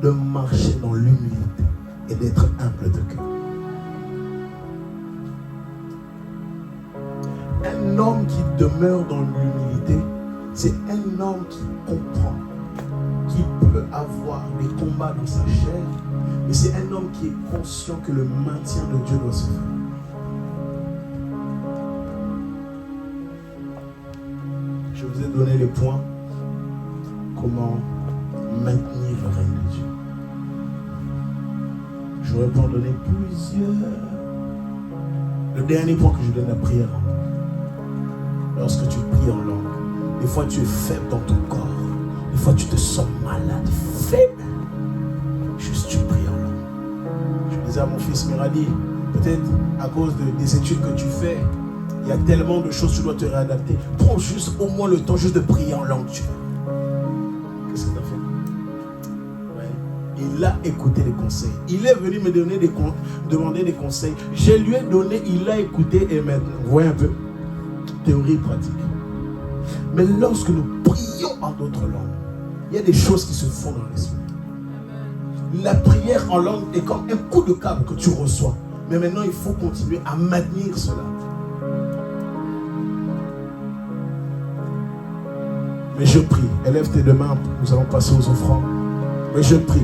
de marcher dans l'humilité et d'être humble de cœur. Un homme qui demeure dans l'humilité, c'est un homme qui comprend, qui peut avoir des combats dans sa chair, mais c'est un homme qui est conscient que le maintien de Dieu doit se faire. Je vous ai donné les points. Comment maintenir le règne de Dieu. J'aurais pu en donner plusieurs. Le dernier point que je donne, la prière. lorsque tu pries en langue. Des fois, tu es faible dans ton corps. Des fois, tu te sens malade, faible. Juste, tu pries en langue. Je disais à mon fils Mirali, peut-être à cause des études que tu fais, il y a tellement de choses que tu dois te réadapter. Prends juste au moins le temps juste de prier en langue. Qu'est-ce que tu as fait? Ouais. Il a écouté les conseils. Il est venu me demander des conseils. Je lui ai donné, il a écouté et maintenant, vous voyez un peu, théorie pratique. Mais lorsque nous prions en d'autres langues, il y a des choses qui se font dans l'esprit. La prière en langue est comme un coup de câble que tu reçois. Mais maintenant, il faut continuer à maintenir cela. Mais je prie. Élève tes deux mains, nous allons passer aux offrandes. Mais je prie.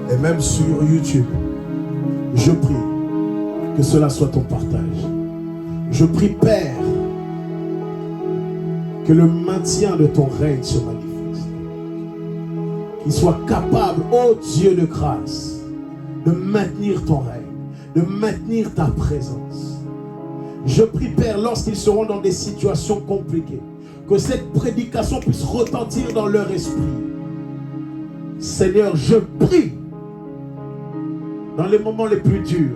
Et même sur YouTube, je prie que cela soit ton partage. Je prie, Père, que le maintien de ton règne se manifeste. Qu'il soit capable, ô Dieu de grâce, de maintenir ton règne, de maintenir ta présence. Je prie, Père, lorsqu'ils seront dans des situations compliquées, que cette prédication puisse retentir dans leur esprit. Seigneur, je prie, dans les moments les plus durs,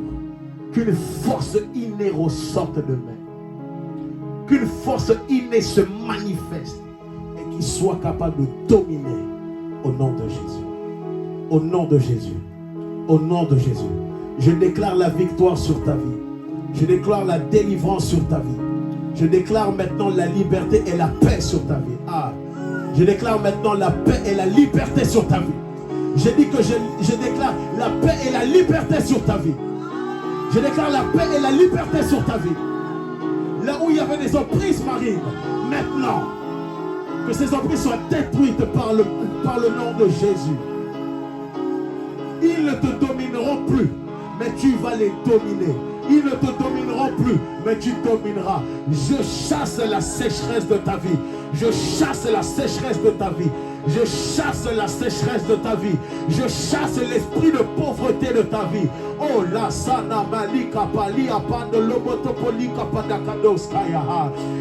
qu'une force innée ressorte de moi. Qu'une force innée se manifeste et qu'il soit capable de dominer au nom de Jésus. Au nom de Jésus. Au nom de Jésus. Je déclare la victoire sur ta vie. Je déclare la délivrance sur ta vie. Je déclare maintenant la liberté et la paix sur ta vie. Ah, je déclare maintenant la paix et la liberté sur ta vie. Je dis que je déclare la paix et la liberté sur ta vie. Je déclare la paix et la liberté sur ta vie. Là où il y avait des emprises marines, maintenant, que ces emprises soient détruites par le nom de Jésus. Ils ne te domineront plus, mais tu vas les dominer. Ils ne te domineront plus, mais tu domineras. Je chasse la sécheresse de ta vie. Je chasse la sécheresse de ta vie. Je chasse la sécheresse de ta vie. Je chasse l'esprit de pauvreté de ta vie. Oh la sana malika pali apande lobotopoli kapadakadoskaya.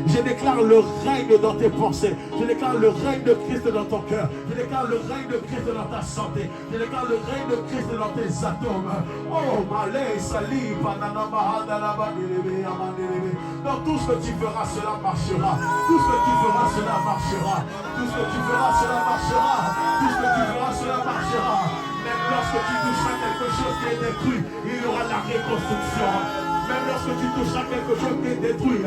Je déclare le règne dans tes pensées. Je déclare le règne de Christ dans ton cœur. Je déclare le règne de Christ dans ta santé. Je déclare le règne de Christ dans tes atomes. Oh malé sali banana mahada la bandelebe amandelebe. Dans tout ce que tu feras, cela marchera. Tout ce que tu feras, cela marchera. Tout ce que tu feras, cela marchera. Tout ce que tu feras, cela marchera. Même lorsque tu toucheras quelque chose qui est détruit, il y aura la reconstruction. Même lorsque tu toucheras quelque chose qui est détruit,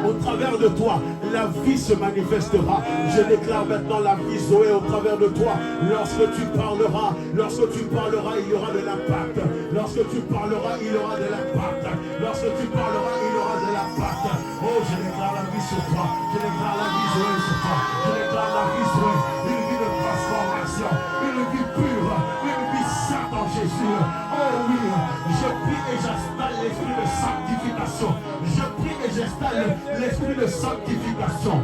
au travers de toi, la vie se manifestera. Je déclare maintenant la vie Zoé au travers de toi. Lorsque tu parleras, il y aura de l'impact. Lorsque tu parleras, il y aura de l'impact. Lorsque tu parleras, il y aura de l'impact. Oh, je déclare la vie sur toi. Je déclare la vie Zoé sur toi. Je déclare la vie Zoé. Une vie de transformation. Une vie pure. Une vie sainte en Jésus. Oh oui, je prie et j'installe l'esprit de sanctification. Je prie et j'installe l'esprit de sanctification.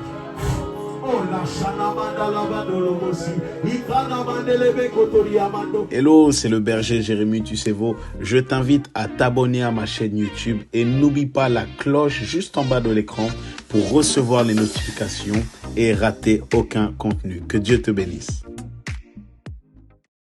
Hello, c'est le berger Jérémy Tussevo. Je t'invite à t'abonner à ma chaîne YouTube et n'oublie pas la cloche juste en bas de l'écran pour recevoir les notifications et rater aucun contenu. Que Dieu te bénisse.